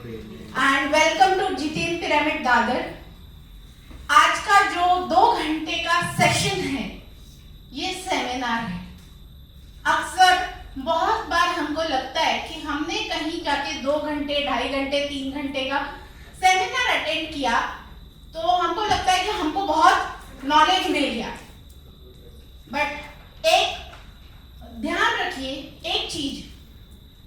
And welcome to Jiten pyramid Dadar. आज का जो 2 घंटे का सेशन है ये सेमिनार है। अक्सर बहुत बार हमको लगता है कि हमने कहीं जाके 2 घंटे 2.5 घंटे 3 घंटे का सेमिनार अटेंड किया तो हमको लगता है कि हमको बहुत नॉलेज मिल गया। बट एक ध्यान रखिए एक चीज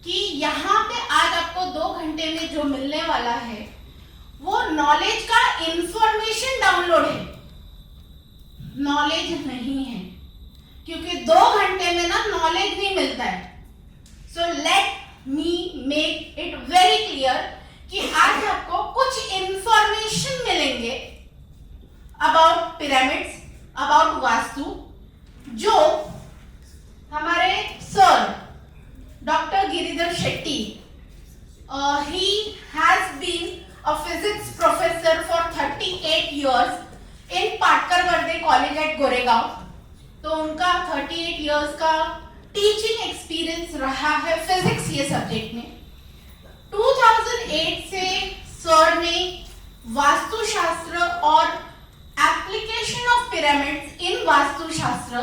कि यहाँ पे आज आपको 2 घंटे में जो मिलने वाला है वो नॉलेज का इंफॉर्मेशन डाउनलोड है, नॉलेज नहीं है, क्योंकि 2 घंटे में ना नॉलेज नहीं मिलता है। So let me make it very clear कि आज आपको कुछ इंफॉर्मेशन मिलेंगे अबाउट पिरामिड्स, अबाउट वास्तु, जो हमारे sir Dr. Giridhar Shetty, he has been a physics professor for 38 years in Patkar Verde College at Goregaon. तो उनका 38 years का टीचिंग एक्सपीरियंस रहा है फिजिक्स ये सब्जेक्ट में। 2008 से सर ने वास्तुशास्त्र और एप्लीकेशन ऑफ पिरामिड्स इन वास्तुशास्त्र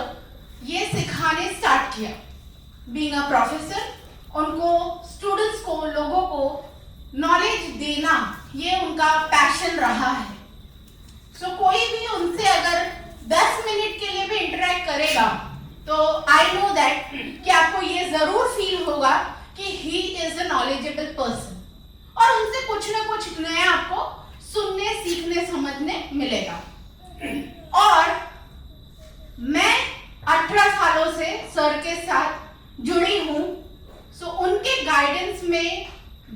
ये सिखाने स्टार्ट किया। बीइंग अ प्रोफेसर उनको स्टूडेंट्स को, लोगों को नॉलेज देना ये उनका पैशन रहा है। सो कोई भी उनसे अगर 10 मिनट के लिए भी इंटरेक्ट करेगा तो आई नो दैट कि आपको ये जरूर फील होगा कि he is a knowledgeable person और उनसे कुछ ना कुछ नया आपको सुनने, सीखने, समझने मिलेगा। और मैं 18 सालों से सर के साथ जुड़ी हूँ। सो उनके गाइडेंस में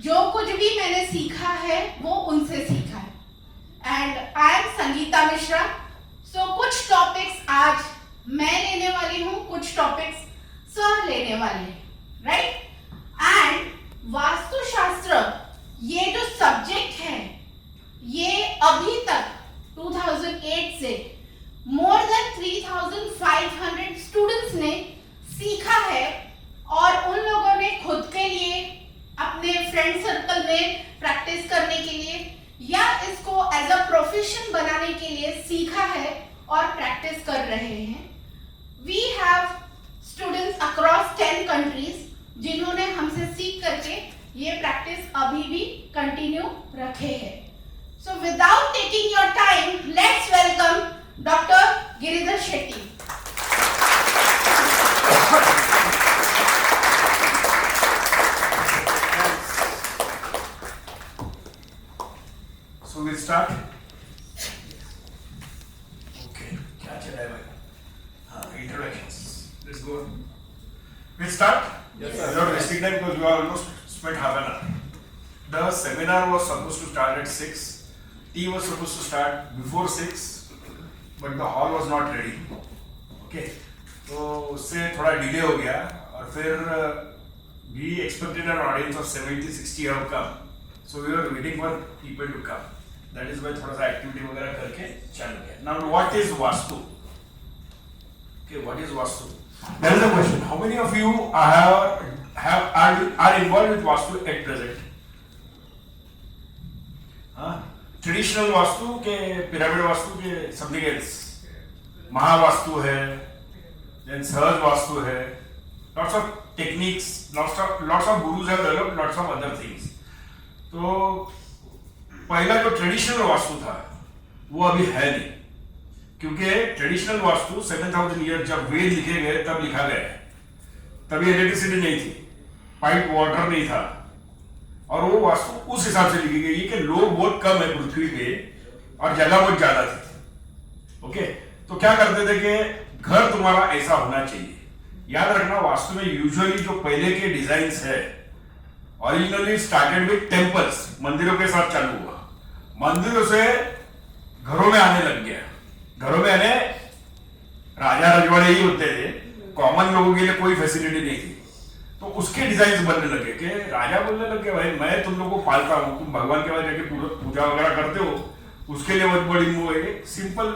जो कुछ भी मैंने सीखा है वो उनसे सीखा है। And I am Sangeeta Mishra. So कुछ टॉपिक्स आज मैं लेने वाली हूँ, कुछ टॉपिक्स सर लेने वाले हैं, राइट। एंड वास्तुशास्त्र ये जो सब्जेक्ट है ये अभी तक 2008 से मोर देन 3500 स्टूडेंट्स ने सीखा है और उन लोगों ने खुद के लिए, अपने फ्रेंड सर्कल में प्रैक्टिस करने के लिए या इसको एज अ प्रोफेशन बनाने के लिए सीखा है और प्रैक्टिस कर रहे हैं। We have students across 10 countries जिन्होंने हमसे सीख करके ये प्रैक्टिस अभी भी कंटिन्यू रखे हैं। So without taking your time let's welcome doctor Giridhar Shetty. So we'll start. Okay, क्या चल रहा है भाई? हाँ, introductions. Let's go. We'll start. Yes, sir. Without wasting time because we almost spent half an hour. The seminar was supposed to start at 6. Tea was supposed to start before 6, but the hall was not ready. Okay, तो उससे थोड़ा delay हो गया और फिर we expected an audience of 70-60 have come. So we were waiting for people to come. That is why थोड़ा सा activity वगैरह करके चालू किया. Now what is vastu? Okay, what is vastu? There is a question. How many of you are involved with vastu at present? हाँ? Traditional vastu के, pyramid vastu के, something else. Mahavastu है, then सहज वास्तु है. Lots of techniques, lots of gurus have developed lots of other things. तो पहला जो traditional vastu था वो अभी है नहीं, क्योंकि ट्रेडिशनल वास्तु 7000 ईयर जब वेद लिखे गए तब लिखा गया है। तभी इलेक्ट्रिसिटी नहीं थी, पाइप वाटर नहीं था और वो वास्तु उस हिसाब से लिखी गई कि लोग बहुत कम है पृथ्वी पे और जगह बहुत ज्यादा थी। ओके, तो क्या करते थे कि घर तुम्हारा ऐसा होना चाहिए। याद रखना वास्तु में यूजुअली जो पहले के डिजाइन है ओरिजिनली स्टार्टेड विद टेम्पल्स, मंदिरों के साथ चालू हुआ, मंदिरों से घरों में आने लग गया। घरों में आने राजा रजवाड़े ही होते थे, कॉमन लोगों के लिए कोई फैसिलिटी नहीं थी, तो उसके डिजाइन बनने लगे कि राजा बोलने लगे भाई मैं तुम लोगों को पालता हूँ, तुम भगवान के पास जाके पूजा वगैरह करते हो, उसके लिए बहुत बड़ी सिंपल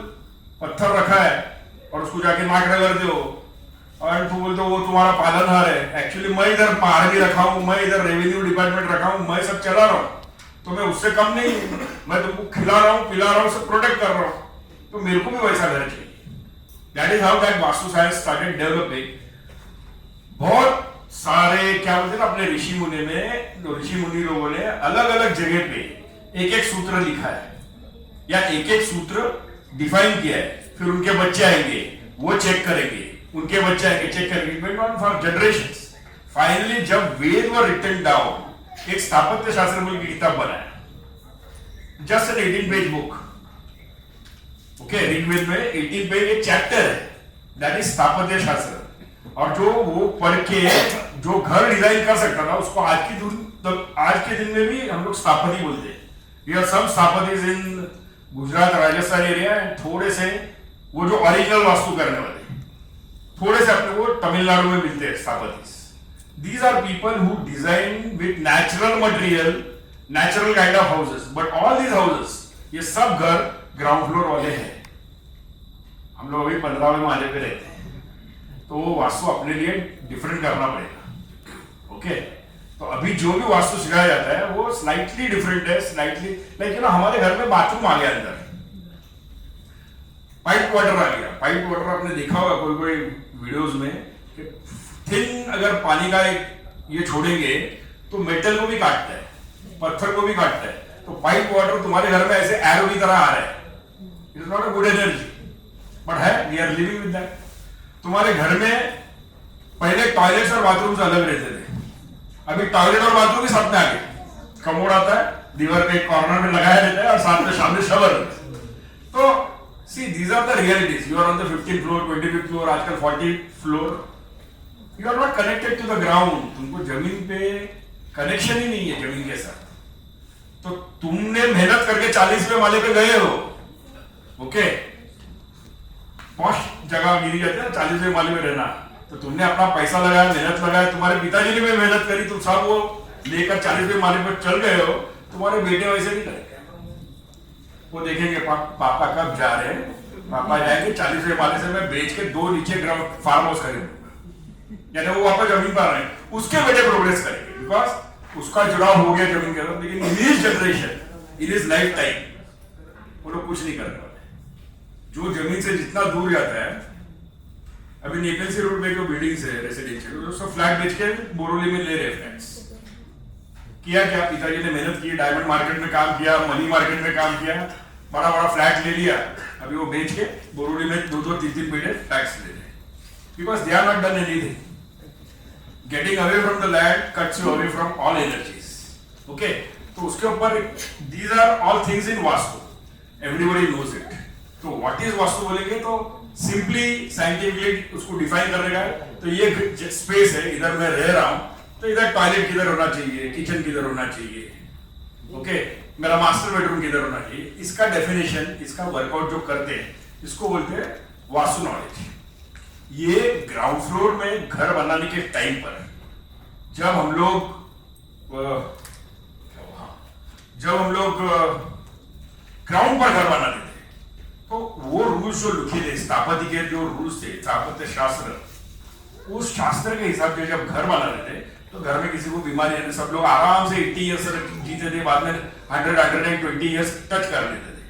पत्थर रखा है और उसको जाके नाक रगड़ते हो और तुम बोलते हो वो तुम्हारा पालनहार है। एक्चुअली मैं इधर पहाड़ भी रखा हूँ, मैं इधर रेवेन्यू डिपार्टमेंट रखा हूँ, मैं सब चला रहा हूँ, तो मैं उससे कम नहीं हूं, मैं तुमको खिला रहा हूं, पिला रहा हूं, सब प्रोटेक्ट कर रहा हूं, तो मेरे को भी वैसा घर चाहिए. That is how that vastu science started developing. बहुत सारे क्या बोलते हैं ना, अपने ऋषि मुनि लोगों ने अलग अलग जगह पे एक एक सूत्र लिखा है या एक एक सूत्र डिफाइन किया है. फिर उनके बच्चे आएंगे, वो चेक करेंगे, उनके बच्चे आएंगे, चेक करेंगे, went on for generations. Finally जब वेद वर रिटन डाउन, एक स्थापत्य शास्त्र बोल की किताब बनाया, just an 18 page book. Okay, Rigveda में 18 पेज एक चैप्टर है, दैट इज स्थापत्य शास्त्र. और जो वो पढ़ के जो घर डिजाइन कर सकता था, उसको आज के दिन में भी हम लोग स्थापति बोलते हैं. वी आर सम स्थापतिज in Gujarat Rajasthan area, and थोड़े से वो जो ओरिजिनल वास्तु करने वाले, थोड़े से अपने को तमिलनाडु में मिलते हैं स्थापतिज. These are people who design with natural material, natural kind of houses. But all these houses, ये सब घर ग्राउंड फ्लोर वाले हैं. हम लोग अभी 15वें माले पे रहते हैं, तो वो वास्तु अपने लिए डिफरेंट करना पड़ेगा. ओके, तो अभी जो भी वास्तु सिखाया जाता है वो स्लाइटली डिफरेंट है. स्लाइटली लाइक हमारे घर में बाथरूम आ गया, अंदर पाइप वाटर आ गया. पाइप वाटर आपने देखा होगा कोई कोई वीडियोस में, थिन अगर पानी का एक ये छोड़ेंगे तो मेटल को भी काटता है, पत्थर को भी काटता है. तो पाइप वाटर तुम्हारे घर में ऐसे एरो की तरह आ रहा है. It is not a good energy, but है, we are living with that. तुम्हारे घर में पहले टॉयलेट्स और बाथरूम अलग रहते थे, अभी टॉयलेट और बाथरूम भी साथ में आ गए. कमोड आता है, दीवार पे एक कॉर्नर में लगाया रहता है, और साथ में सामने शवर. तो see, these are the realities. You are on the 15th floor, 25th floor, आजकल 40th floor. You are not connected to the ground. तुमको जमीन पे कनेक्शन ही नहीं है जमीन के साथ. तो तुमने मेहनत करके 40वें माले पे गए हो. ओके, पॉश जगह गिरी जाती है ना 40वें माले में रहना. तो तुमने अपना पैसा लगाया, मेहनत लगाया, तुम्हारे पिताजी ने भी मेहनत करी, तुम सब वो लेकर 40वें माले पर चल गए हो. तुम्हारे बेटे वैसे नहीं करेंगे. वो देखेंगे पापा कब जा रहे हैं. पापा जाएंगे 40वें माले से मैं बेच के 2 नीचे ग्राउंड फार्म हाउस करेंगे, यानी वो वापस जमीन पर आए, उसके बेटे प्रोग्रेस करेंगे, बिकॉज उसका जुड़ाव हो गया जमीन के साथ. लेकिन in his generation, in his life time, वो लोग कुछ नहीं करने वाले. जो जमीन से जितना दूर जाता है, अभी नेपलसी रोड में जो बिल्डिंग्स है रेसिडेंशियल, उसको फ्लैट बेच के बोरोली में ले रहे फ्लैट्स. किया क्या, पिताजी ने मेहनत की, डायमंड मार्केट में काम किया, मनी मार्केट में काम किया, बड़ा बड़ा फ्लैट ले लिया. अभी वो बेच के बोरोली में 2-2, 3-3 बेटे फ्लैट्स ले रहे, because they are not done anything. Getting away from the land cuts you away from all energies. Okay, तो उसके ऊपर these are all things in vastu. Everybody knows it. तो what is वास्तु बोलेंगे तो simply scientifically उसको define करने का. तो ये स्पेस है, इधर मैं रह रहा हूँ, तो इधर टॉयलेट किधर होना चाहिए, किचन किधर होना चाहिए. ओके, मेरा मास्टर बेडरूम किधर होना चाहिए. इसका डेफिनेशन, इसका वर्कआउट जो करते हैं, इसको बोलते हैं वास्तु नॉलेज. ये ग्राउंड फ्लोर में घर बनाने के टाइम पर जब हम लोग ग्राउंड पर घर बनाते थे, तो वो रूल्स जो लिखे थे, स्थापत्य के जो रूल्स थे, स्थापत्य शास्त्र, उस शास्त्र के हिसाब से जब घर बनाते थे, तो घर में किसी को बीमारी है, सब लोग आराम से 80 ईयर्स जीते थे. बाद में 120 ईयर्स टच कर लेते थे.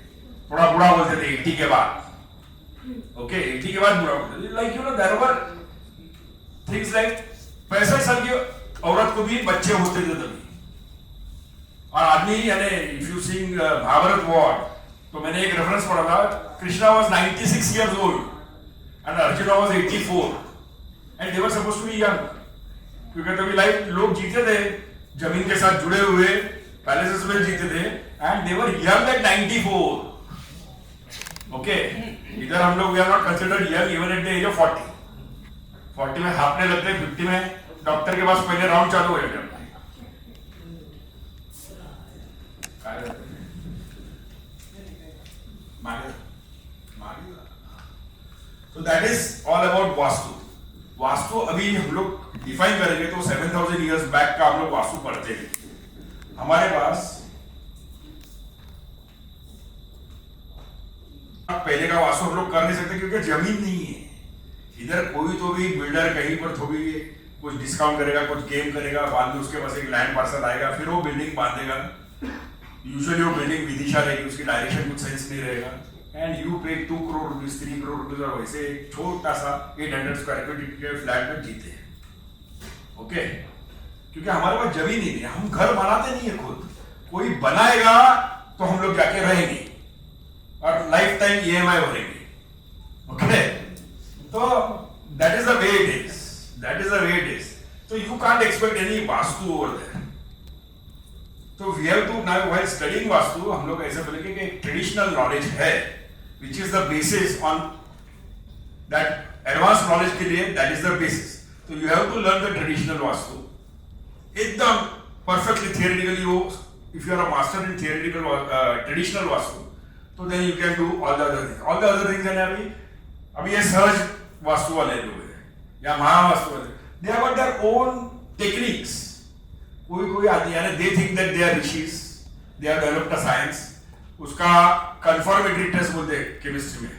थोड़ा बुढ़ा बोलते थे 80 के बाद. ओके, 80 के बाद बुरा होता है. Like you know, there were things like 65 साल की औरत को भी बच्चे होते थे तभी. और आदमी, यानी if you seeing Mahabharata war, तो मैंने एक रेफरेंस पढ़ा था, Krishna was 96 years old and Arjuna was 84 and they were supposed to be young. क्योंकि तभी लाइफ लोग जीते थे जमीन के साथ जुड़े हुए, पैलेसेस में जीते थे, and they were young at 94. Okay, इधर हम लोग we are not considered young even at the age of 40. 40 में हाफने लगते हैं, 50 में डॉक्टर के पास पहले राउंड चालू हो जाते हैं. So that is all about vastu. Vastu अभी हम लोग डिफाइन करेंगे तो 7000 इयर्स बैक का हम लोग वास्तु पढ़ते हैं. हमारे पास पहले का वास्तु हम लोग कर नहीं सकते क्योंकि जमीन नहीं है. इधर कोई तो भी बिल्डर कहीं पर तो भी कुछ डिस्काउंट करेगा, कुछ गेम करेगा, बाद में उसके पास एक लैंड पार्सल आएगा, फिर वो बिल्डिंग बांधेगा. यूजुअली वो बिल्डिंग विदिशा रहेगी, उसकी डायरेक्शन कुछ सेंस नहीं रहेगा, एंड यू पे 2 करोड़ रुपीज 3 करोड़ रुपीज और वैसे एक छोटा सा 800 स्क्वायर फीट के फ्लैट में जीते हैं. ओके, क्योंकि हमारे पास जमीन ही नहीं है, हम घर बनाते नहीं है खुद, कोई बनाएगा तो हम लोग जाके रहेंगे और लाइफ टाइम EMI भरेंगे. ओके, तो that is the way it is, that is the way it is. So you can't expect any vastu over there. So we have to now while studying vastu हम लोग ऐसे बोलेंगे कि एक ट्रेडिशनल नॉलेज है which is the basis on that advanced knowledge के लिए that is the basis. So you have to learn the traditional vastu. एकदम perfectly theoretically हो, if you are a master in theoretical traditional vastu, तो then you can do all the other things. All the other things है ना अभी ये सहज वास्तु वाले लोग हैं या महावास्तु वाले, they have got their own techniques. कोई आदमी यानी they think that they are rishis, they have developed a science. उसका confirmatory test बोलते हैं केमिस्ट्री में,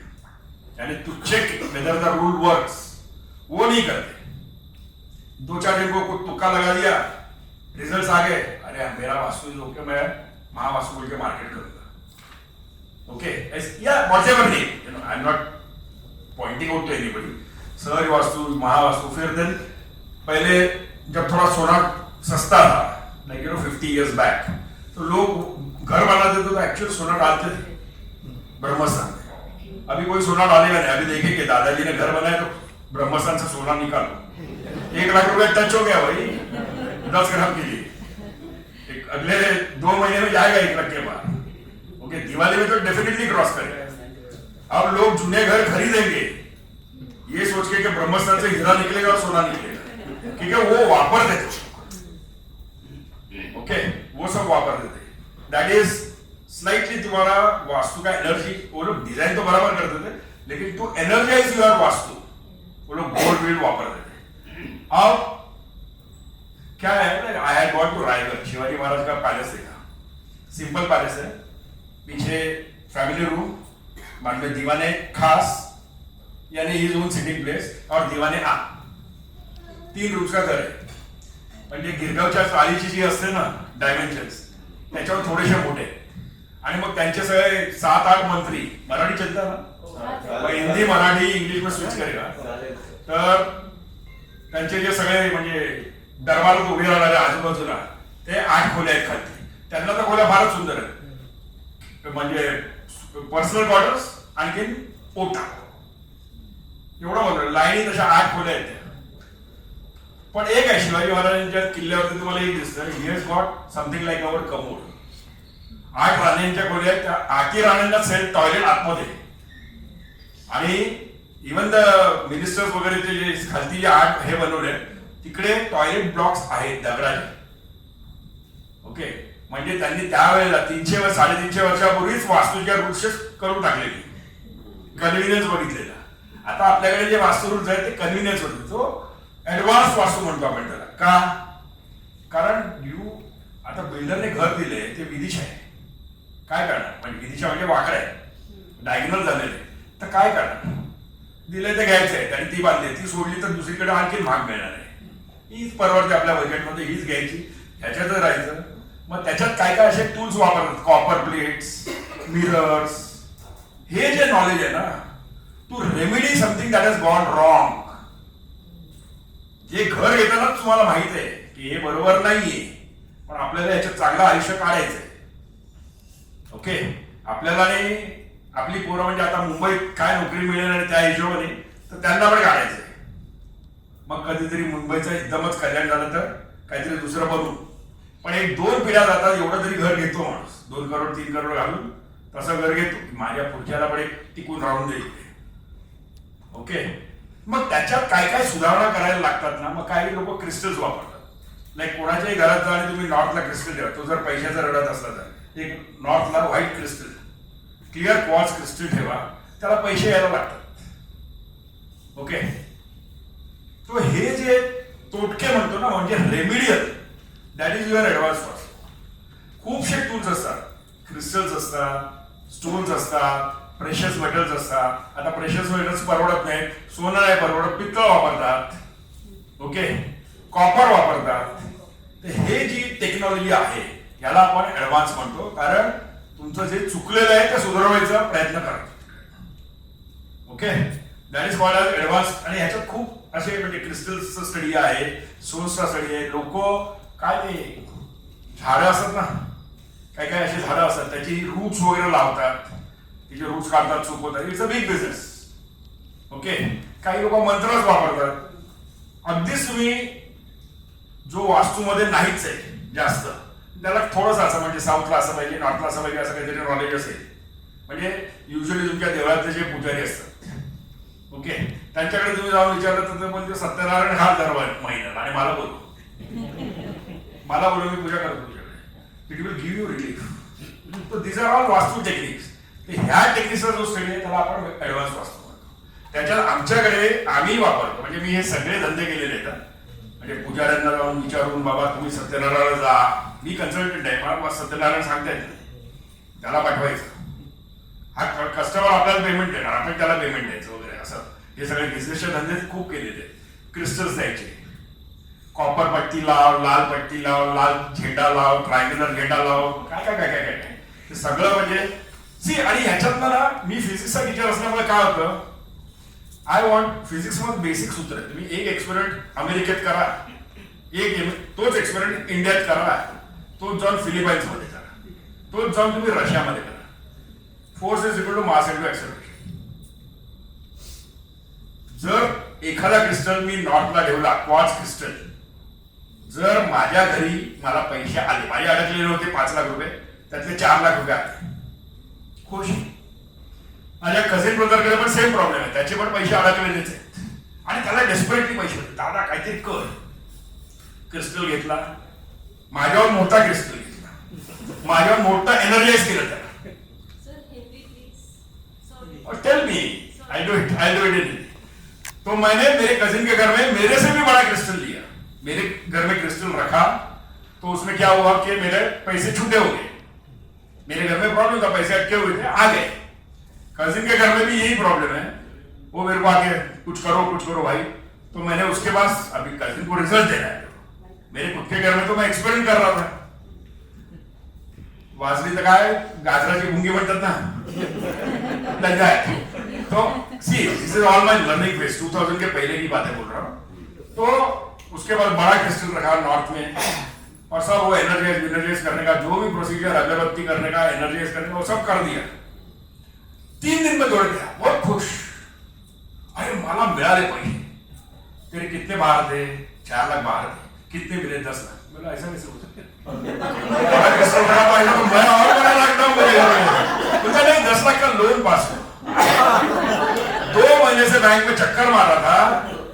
यानी to check whether the rule works, वो नहीं करते. 2-4 दिन को कुछ तुक्का लगा दिया, रिजल्ट्स आ गए, अरे मेरा वास्तु जो कि मैं महावास्तु बोल के मार्केट करूंगा. ओके, या whatever name, you know, I'm not pointing out to anybody. सहज वास्तु, महावास्तु. फिर देन पहले जब थोड़ा सोना सस्ता था, like you no 50 years back, तो लोग घर बनाते थे तो एक्चुअल सोना डालते थे ब्रह्मस्थान में. अभी कोई सोना डालेगा नहीं. अभी देखें कि दादाजी ने घर बनाया तो ब्रह्मस्थान से सोना निकालो, 1 लाख रुपए टच हो गया भाई 10 ग्राम के लिए. अगले 2 महीने में जाएगा 1 लाख के बाद. ओके, दिवाली में तो डेफिनेटली क्रॉस करेगा. अब लोग जूने घर खरीदेंगे ये सोच के कि ब्रह्मस्थान से हीरा निकलेगा और सोना निकलेगा, क्योंकि वो वापर देते. ओके, वो सब वापर देते. दैट इज स्लाइटली तुम्हारा वास्तु का एनर्जी. वो लोग डिजाइन तो बराबर करते थे, लेकिन टू एनर्जाइज योर वास्तु वो लोग गोल्ड बिल्ड वापर देते. अब क्या है, I had got to Raigad, Shivaji Maharaj का पैलेस देखा. सिंपल पैलेस है, पीछे फैमिली रूम, बाद में दीवाने खास यानी हिज ओन सिटिंग प्लेस और दिवाने 3 रूम्सचा घर आहे. म्हणजे गिरगावच्या चाळीची जी असते ना डायमेन्शन्स त्याच्यावर थोडेसे मोठे, आणि मग त्यांचे सगळे 7-8 मंत्री. मराठी चलता ना, हिंदी मराठी इंग्लिश में स्विच करेगा. तर त्यांचे जे सगळे म्हणजे दरबारात उभे राहणारे आजूबाजूला ते 8 खोल्या आहेत खाली. त्यांना तर खोल्या फारच सुंदर आहेत, म्हणजे पर्सनल क्वार्टर्स आणखीन ओटा एवढं म्हणतो. लाईनी तशा 8 खोल्या आहेत. पण एक आहे शिवाजी महाराजांच्या किल्ल्यावरती तुम्हाला एक दिसतं, he has got something like our commode. 8 राण्यांच्या खोल्या आहेत, त्या 8 राण्यांना सेल्फ टॉयलेट आतमध्ये, आणि इव्हन द मिनिस्टर्स वगैरे जे खालती जे 8 हे बनवले तिकडे टॉयलेट ब्लॉक्स आहेत दगडाचे. ओके, म्हणजे त्यांनी त्यावेळेला 300-350 वर्षापूर्वीच वास्तूच्या रूल्स करून टाकलेली, कन्व्हिनियन्स बघितलेला. आता आपल्याकडे जे वास्तू रूल्स आहेत ते कन्व्हिनियन्स होते, तो ऍडव्हान्स वास्तू म्हणतो आपण त्याला. का? कारण आता बिल्डरने घर दिले ते विदिशा आहे, काय करणार? म्हणजे विदिशा म्हणजे वाकडा आहे, डायगोनल झालेले, तर काय करणार? दिले ते घ्यायचे आहेत आणि ती बांधली, ती सोडली तर दुसरीकडे आणखी महाग मिळणार आहे. हीच परवडते आपल्या बजेटमध्ये, हीच घ्यायची, ह्याच्यातच राहायचं. मग त्याच्यात काय काय असे टूल्स वापरतात, कॉपर प्लेट्स, मिरर्स. हे जे नॉलेज आहे ना, to remedy something that has gone wrong. जे घर घेतानाच तुम्हाला माहित आहे की हे बरोबर नाहीये, पण आपल्याला याच्यात चांगलं आयुष्य काढायचंय. ओके, आपल्याला आपली पोरं म्हणजे आता मुंबईत काय नोकरी मिळेल आणि त्या हिशोबाने तर त्यांना पण काढायचंय. मग कधीतरी मुंबईचं एकदमच कल्याण झालं तर काहीतरी दुसरं बनवू. पण 1-2 पिढ्या जातात एवढं तरी घर घेतो माणूस, 2 करोड 3 करोड घालून तसं घर घेतो की माझ्या पुढच्याला पण एक टिकून राहून देईल. ओके, मग त्याच्यात काय काय सुधारणा करायला लागतात ना. मग काही लोक क्रिस्टल्स वापरतात. लाईक कोणाच्याही घरात जा आणि तुम्ही नॉर्थला क्रिस्टल ठेवा, तो जर पैशाचा रडत असला तर एक नॉर्थला white crystal, clear quartz crystal ठेवा, त्याला पैसे यायला लागतात. ओके, तो हे जे तोटके म्हणतो ना, म्हणजे remedial, that is your advance वास्तू. खूपशे टूल्स असतात, क्रिस्टल्स असतात, स्टोन्स असतात, प्रेशस मेटल्स असतात. आता प्रेशस मेटल्स परवडत नाहीत, सोनं नाही परवडत, पित्तळ वापरतात. ओके, कॉपर वापरतात. तर हे जी टेक्नॉलॉजी आहे याला आपण ऍडव्हान्स म्हणतो, कारण तुमचं जे चुकलेलं आहे ते सुधारवायचा प्रयत्न करा. Okay, that is called as advance. आणि ह्याच्यात खूप असे म्हणजे क्रिस्टल्सचा स्टडी आहे, सोर्सचा स्टडी आहे. लोक काय ते झाडं असतात ना, काय काय असे झाडं असतात त्याची रूट्स वगैरे लावतात, तिचे रूट्स काढतात, चुकवतात. It's a big business. Okay, काही लोक मंत्रच वापरतात. अगदीच तुम्ही जो वास्तूमध्ये नाहीच आहे जास्त, त्याला थोडंसं असं म्हणजे साऊथला असं पाहिजे, नॉर्थला असं पाहिजे, असं काहीतरी नॉलेज असेल. म्हणजे युजली तुमच्या देवळातले जे पुजारी असतात, ओके, त्यांच्याकडे तुम्ही जाऊन विचारलं तर ते म्हणजे सत्यनारायण हा दर महिन्याला आणि मला बोलू मी पूजा करतो तुझ्याकडे. It will give you relief. तर दिस आर ऑल वास्तू टेक्निक्स. ह्या टेक्निक्सचा जो स्टडी आहे त्याला आपण ऍडव्हान्स वास्तू म्हणतो. त्याच्यात आमच्याकडे आम्ही वापरतो, म्हणजे मी हे सगळे धंदे केलेले आहेत. म्हणजे पुजाऱ्यांना जाऊन विचारून बाबा तुम्ही सत्यनारायण जा, मी कन्सल्टंट आहे, मला सत्यनारायण सांगता येत नाही, त्याला पाठवायचं. हा कस्टमर आपल्याला पेमेंट देणार, आपण त्याला पेमेंट द्यायचं वगैरे असं. हे सगळे बिझनेसचे धंदे खूप केलेले. क्रिस्टल्स द्यायचे, कॉपर पट्टी लाव, लाल पट्टी लाव, लाल झेंडा लाव, ट्रायंग्युलर झेंडा लाव, काय काय काय काय काय काय हे सगळं म्हणजे सी. आणि ह्याच्यातनं ना मी फिजिक्सचा टीचर असल्यामुळे काय होतं, आय वॉन्ट फिजिक्स मध्ये बेसिक सूत्र आहे. तुम्ही एक एक्सपेरिमेंट अमेरिकेत करा, तोच एक्सपेरिमेंट इंडियात करा, तोच जाऊन फिलिपाईन्स मध्ये करा, तोच जाऊन तुम्ही रशियामध्ये करा. Force is equal to mass into acceleration. जर एखादा क्रिस्टल मी नॉर्थला ठेवला, क्वार्ट्ज क्रिस्टल, जर माझ्या घरी मला पैसे आले, माझे अडकलेले होते 5 लाख रुपये, त्यातले 4 लाख रुपये आले, खुश. माझ्या कझिन ब्रदरकडे पण सेम प्रॉब्लेम आहे, त्याचे पण पैसे अडकलेलेच आहेत आणि त्याला डेस्परेटली पैसे होते. दादा काहीतरी कर. क्रिस्टल घेतला, माझ्यावर मोठा क्रिस्टल घेतला, माझ्यावर मोठा एनर्जाइज केलं त्याला. Tell me, I do it. तो मैंने मेरे कजिन के घर में मेरे से भी बड़ा क्रिस्टल लिया, मेरे घर में क्रिस्टल रखा. तो उसमें क्या हुआ कि मेरे पैसे छूटे हो गए. मेरे घर में प्रॉब्लम था, पैसे अटके हुए थे, आ गए. कजिन के घर में भी यही प्रॉब्लम है. वो मेरे को आके कुछ करो भाई. तो मैंने उसके पास अभी कजिन को रिजल्ट देना है. मेरे खुद के घर में तो मैं एक्सपेरिमेंट कर रहा था. वाजली तर काय गाजराची गुंगी म्हणतात ना, लगा है. तो see this is all my learning phase. 2000 के पहले की बातें बोल रहा हूँ. तो उसके बाद बड़ा क्रिस्टल रखा नॉर्थ में, और सब वो एनर्जाइज करने का जो भी प्रोसीजर, अगरबत्ती करने का, एनर्जाइज करने का, वो सब कर दिया. 3 दिन में दौड़ गया, बहुत खुश. अरे मला मिळाले पैसे. तेरे कितने बाहर थे? 4 लाख बाहर थे. कितने मिले? 10 लाख. बोला ऐसा कैसे हो सकता है? बड़ा क्रिस्टल रखा पाएगा तो मैं और बड़ा लगता हूँ मेरे घर में. बोलता नहीं, 10 लाख का लोन पास हो. 2 महीने से बैंक में चक्कर मारा था,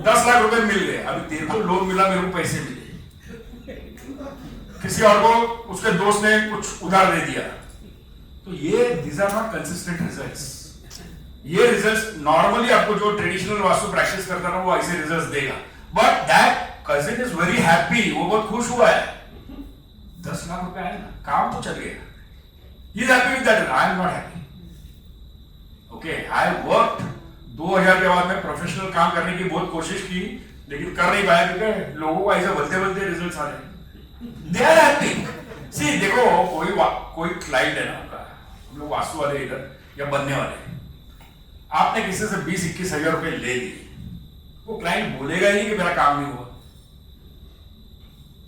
10 लाख रुपए मिल गए. अभी तेरे को लोन मिला, मेरे को पैसे मिले. किसी और को उसके दोस्त ने कुछ उधार दे दिया. तो ये these are not consistent results. ये रिजल्ट्स नॉर्मली आपको जो ट्रेडिशनल वास्तु प्रैक्टिस करता है वो ऐसे रिजल्ट्स देगा. But that cousin is very happy, वो बहुत खुश हुआ है. 10 लाख रुपए आए ना, काम तो चल गया. He is happy with that. I am not happy. Okay, I worked 2000 के बाद में प्रोफेशनल काम करने की बहुत कोशिश की, लेकिन कर नहीं पाया क्योंकि लोगों को ऐसे बोलते रिजल्ट्स आ रहे. They are happy. सी देखो, कोई क्लाइंट है ना आपका, हम लोग वास्तु वाले इधर या बनने वाले, आपने किसी से 20-21 हजार रुपए ले लिए, वो क्लाइंट बोलेगा ही नहीं कि मेरा काम नहीं हुआ.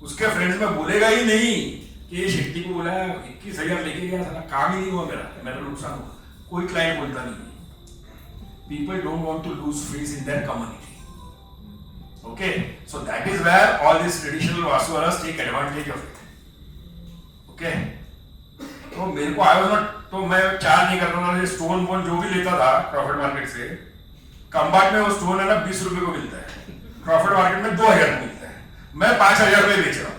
उसके फ्रेंड्स में बोलेगा ही नहीं कि ये शेट्टी को बोला 21,000 लेके गया, साला काम ही नहीं हुआ, मेरा नुकसान हुआ. कोई क्लाइंट बोलता नहीं. People don't want to lose face in their community. Okay, so that is where all these traditional vastuaras take advantage of it. Okay, तो मेरे को I was not, तो मैं चार्ज नहीं करता था. स्टोन बोन जो भी लेता था प्रॉफिट मार्केट से, कंबाट में वो स्टोन है ना 20 रुपए को मिलता है, प्रॉफिट मार्केट में 2000 को मिलता है. मैं 5000 में बेच रहा हूँ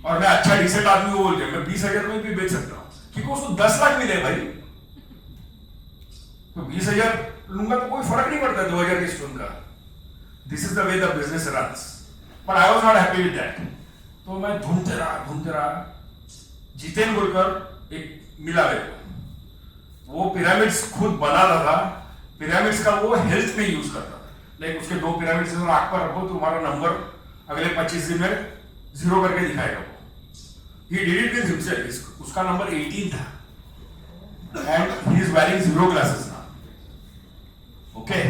और मैं अच्छा डिसेंट आदमी को बोल के मैं 20,000 में भी बेच सकता हूँ, क्योंकि उसको 10 लाख मिले भाई. तो 20,000 लूंगा तो कोई फर्क नहीं पड़ता 2,000 के स्टोन का. This is the way the business runs. But I was not happy with that. तो मैं ढूंढते रहा. जितेन बोलकर एक मिला मेरे को, वो पिरामिड्स खुद बनाता था. पिरामिड्स का वो हेल्थ में यूज करता था. लाइक उसके 2 पिरामिड्स आंख पर रखो, तुम्हारा नंबर अगले 25 दिन में 0 करके दिखाएगा वो. he did it with himself. उसका नंबर 18 था and he is wearing 0 glasses now. Okay,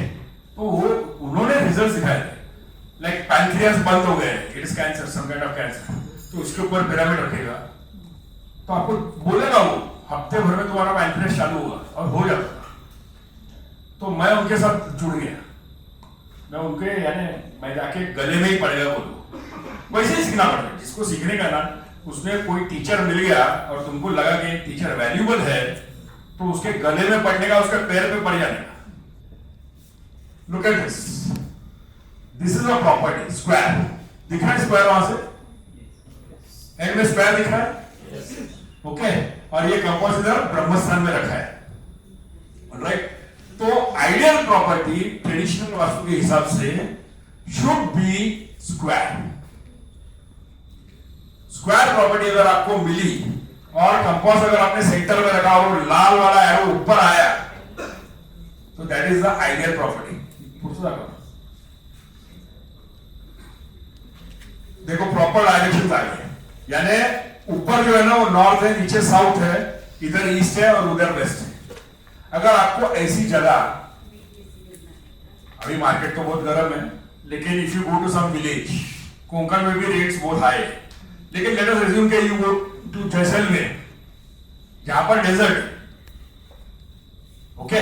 तो वो उन्होंने रिजल्ट दिखाए थे, लाइक पैंक्रियास बंद हो गए, it is cancer, some kind of cancer, तो उसके ऊपर पिरामिड रखेगा तो आपको बोलेगा वो हफ्ते भर में तुम्हारा पैंक्रियास चालू होगा और हो जाता था। तो मैं उनके साथ जुड़ गया, मैं उनके यानी मैं जाके गले में ही पड़ गया, बोलो वैसे ही सीखना पड़ता है। जिसको सीखने का ना, उसमें कोई टीचर मिल गया और तुमको लगा कि टीचर वैल्यूबल है, तो उसके गले में पड़ने का, उसके पैर पे पड़ जाने का। Look at this, this is a property square, दिख रहा है स्क्वायर वहां से, एंड में स्क्वायर दिख रहा है, ओके और ये कंपास इधर ब्रह्मस्थान में रखा है, राइट। तो आइडियल प्रॉपर्टी ट्रेडिशनल वास्तु के हिसाब से should be square. Square property अगर आपको मिली और कंपास अगर आपने सेंटर में रखा और लाल वाला एरो ऊपर आया, तो that is the ideal property. देखो प्रॉपर डायरेक्शन आ गए, यानी ऊपर जो है ना वो नॉर्थ है, नीचे साउथ है, इधर ईस्ट है और उधर वेस्ट है। अगर आपको ऐसी जगह, अभी मार्केट तो बहुत गर्म है, लेकिन if you go to some village, Konkan में भी रेट्स बहुत हाई है, लेकिन लेट अस अज्यूम कि यू गो टू जैसलमेर जहां पर डेजर्ट, ओके,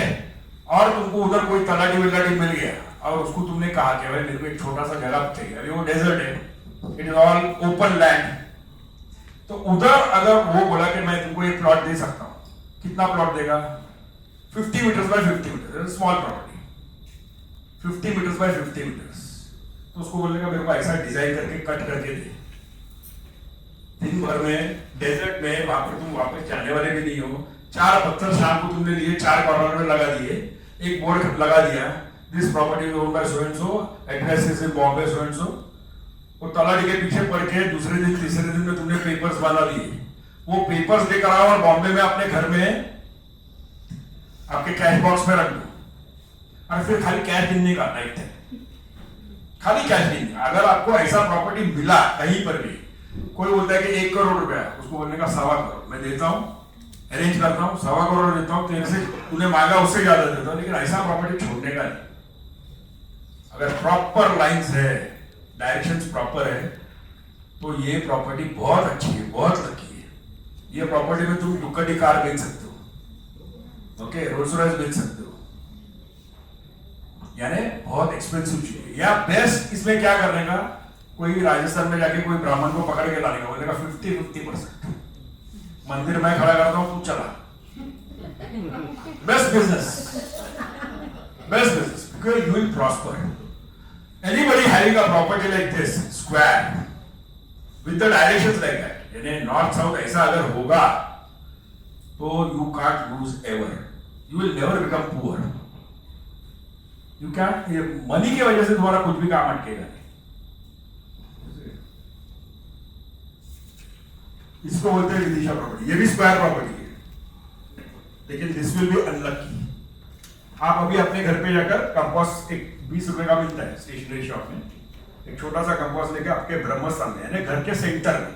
और तुमको उधर कोई तलाटी विलाटी मिल गया और उसको तुमने कहा कि भाई मेरे को एक छोटा सा जगह चाहिए, अभी वो डेजर्ट है, it is all open land, तो उधर अगर वो बोला कि मैं तुमको एक प्लॉट दे सकता हूं, कितना प्लॉट देगा? 50 metres by 50 metres, small property, 50 metres by 50 metres, तो उसको बोलेगा मेरे को ऐसा डिजाइन करके कट करके दे। दिन भर में डेजर्ट में वहां पर तुम वापस जाने वाले भी नहीं हो, 4 पत्थर शाम को तुमने लिए, 4 कॉर्नर में लगा दिए, एक बोर्ड लगा दिया, this property is owned by so and so, address is in Bombay so and so, वो तलाटी के पीछे पड़ के दूसरे दिन तीसरे दिन में तुमने पेपर्स बना दिए, वो पेपर्स लेकर आओ और बॉम्बे में अपने घर में आपके कैश बॉक्स में रख दो, और फिर खाली कैश दिन नहीं करना, एक खाली कैश दिन। अगर आपको ऐसा प्रॉपर्टी मिला कहीं पर भी, कोई बोलता है कि 1 करोड़ रुपया, उसको बोलने का 1.25 करोड़ मैं देता हूं, अरेंज करता हूं, 1.25 करोड़ देता हूं, तेरे से तूने मांगा उससे ज्यादा देता हूं, लेकिन ऐसा प्रॉपर्टी छोड़ने का नहीं। अगर प्रॉपर लाइंस है, डायरेक्शंस प्रॉपर है, तो ये प्रॉपर्टी बहुत अच्छी है, बहुत लकी है। ये प्रॉपर्टी में तुम डुकाटी कार बेच सकते हो, ओके, रोल्स रॉयस बेच सकते हो, यानी बहुत एक्सपेंसिव चीज है। या बेस्ट इसमें क्या करने का, कोई राजस्थान में जाके कोई ब्राह्मण को पकड़ के लाने का, बोलेगा 50-50%, मंदिर में खड़ा करता हूं, तू चला, best business, because you will prosper. Anybody having a property like this, square, with the directions like that, यानी नॉर्थ साउथ ऐसा अगर होगा, तो you can't lose ever. You will never become poor. You can't, ये money की वजह से तुम्हारा कुछ भी काम अटकेगा नहीं। इसको बोलते हैं विदिशा प्रॉपर्टी, ये भी स्क्वायर प्रॉपर्टी है, लेकिन दिस विल बी अनलकी। आप अभी अपने घर पे जाकर कंपास एक 20 रुपए का मिलता है स्टेशनरी शॉप में, एक छोटा सा कंपास लेके आपके ब्रह्मस्थान में, यानी घर के सेंटर में,